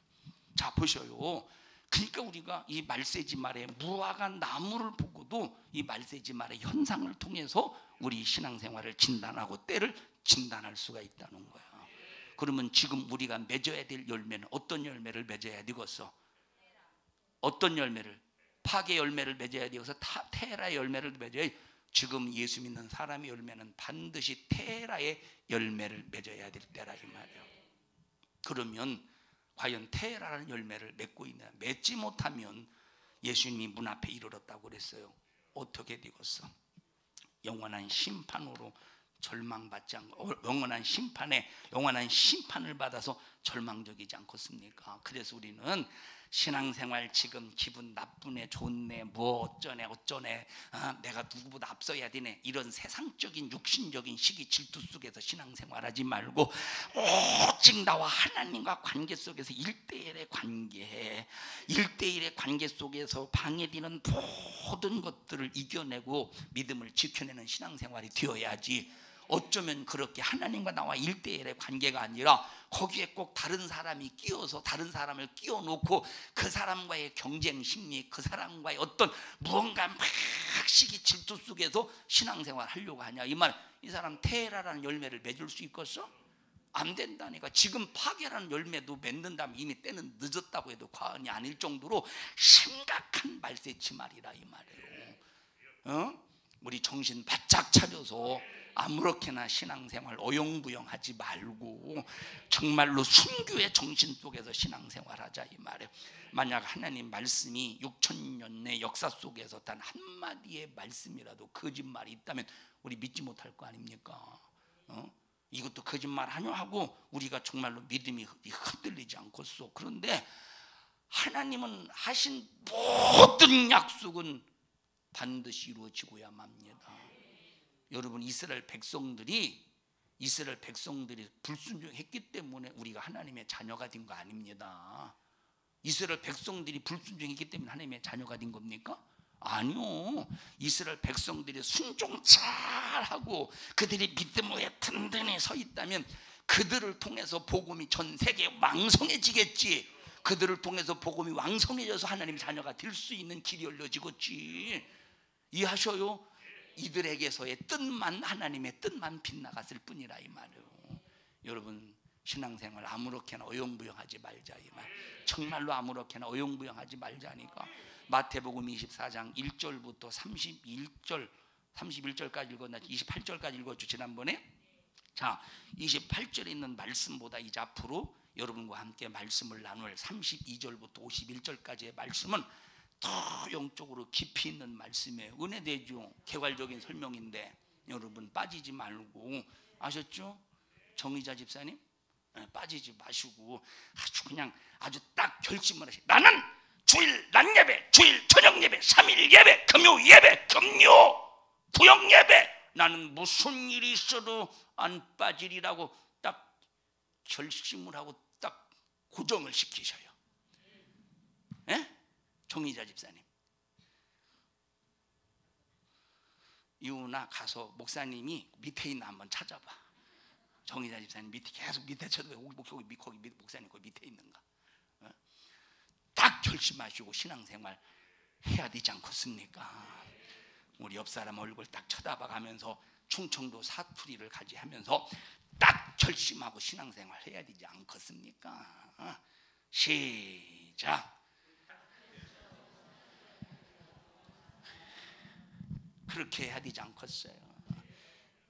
자, 보셔요. 그러니까 우리가 이 말세지 말의 무화과 나무를 보고도 이 말세지 말의 현상을 통해서 우리 신앙생활을 진단하고 때를 진단할 수가 있다는 거야. 그러면 지금 우리가 맺어야 될 열매는 어떤 열매를 맺어야 되겠어? 어떤 열매를? 파괴 열매를 맺어야 되어서 테라의 열매를 맺어야. 지금 예수 믿는 사람의 열매는 반드시 테라의 열매를 맺어야 될 때라 이 말이에요. 그러면 과연 테라라는 열매를 맺고 있냐? 맺지 못하면 예수님이 문 앞에 이르렀다고 그랬어요. 어떻게 되겠어? 영원한 심판으로 절망받지 않고, 영원한 심판을 받아서 절망적이지 않겠습니까? 그래서 우리는 신앙생활 지금 기분 나쁘네, 좋네, 뭐 어쩌네, 내가 누구보다 앞서야 되네, 이런 세상적인 육신적인 시기 질투 속에서 신앙생활하지 말고 오직 나와 하나님과 관계 속에서 1대1의 관계 속에서 방해되는 모든 것들을 이겨내고 믿음을 지켜내는 신앙생활이 되어야지. 어쩌면 그렇게 하나님과 나와 1대1의 관계가 아니라 거기에 꼭 다른 사람이 끼어서 다른 사람을 끼워놓고 그 사람과의 경쟁 심리, 그 사람과의 어떤 무언가 막 시기 질투 속에서 신앙생활 하려고 하냐 이 말. 이 사람 테라라는 열매를 맺을 수 있겠어? 안 된다니까. 지금 파괴라는 열매도 맺는다면 이미 때는 늦었다고 해도 과언이 아닐 정도로 심각한 말세치 말이라 이 말이에요. 우리 정신 바짝 차려서 아무렇게나 신앙생활 어영부영하지 말고 정말로 순교의 정신 속에서 신앙생활하자 이 말이에요. 만약 하나님 말씀이 6,000년의 역사 속에서 단 한마디의 말씀이라도 거짓말이 있다면 우리 믿지 못할 거 아닙니까? 이것도 거짓말 하냐 하고 우리가 정말로 믿음이 흔들리지 않겠소. 그런데 하나님은 하신 모든 약속은 반드시 이루어지고야 맙니다. 여러분 이스라엘 백성들이 불순종했기 때문에 우리가 하나님의 자녀가 된 거 아닙니다. 이스라엘 백성들이 불순종했기 때문에 하나님의 자녀가 된 겁니까? 아니요. 이스라엘 백성들이 순종 잘하고 그들이 믿음 위에 든든히 서 있다면 그들을 통해서 복음이 전 세계에 왕성해지겠지. 그들을 통해서 복음이 왕성해져서 하나님 자녀가 될 수 있는 길이 열려지겠지. 이해하셔요? 이들에게서의 뜻만, 하나님의 뜻만 빗나갔을 뿐이라 이 말이에요. 여러분 신앙생활 아무렇게나 어영부영하지 말자 이 말. 정말로 아무렇게나 어영부영하지 말자니까. 마태복음 24장 1절부터 31절까지 읽었나 28절까지 읽었죠 지난번에. 자, 28절에 있는 말씀보다 이제 앞으로 여러분과 함께 말씀을 나눌 32절부터 51절까지의 말씀은 더 영적으로 깊이 있는 말씀이에요. 은혜되죠. 개괄적인 설명인데 여러분 빠지지 말고. 아셨죠? 정의자 집사님? 빠지지 마시고 아주 딱 결심을 하시고, 나는 주일 낮 예배, 주일 저녁 예배, 3일 예배, 금요 예배, 금요 부영 예배, 나는 무슨 일이 있어도 안 빠지리라고 딱 결심을 하고 딱 고정을 시키셔요. 예? 정의자 집사님, 이우나 가서 목사님이 밑에 있나 한번 찾아봐. 정의자 집사님 밑에 계속 밑에 쳐도 거기 목사님 거기 밑에 있는가? 딱 결심하시고 신앙생활 해야 되지 않겠습니까? 우리 옆 사람 얼굴 딱 쳐다봐가면서 충청도 사투리를 가지하면서 딱 결심하고 신앙생활 해야 되지 않겠습니까? 시작. 그렇게 해야 되지 않겠어요?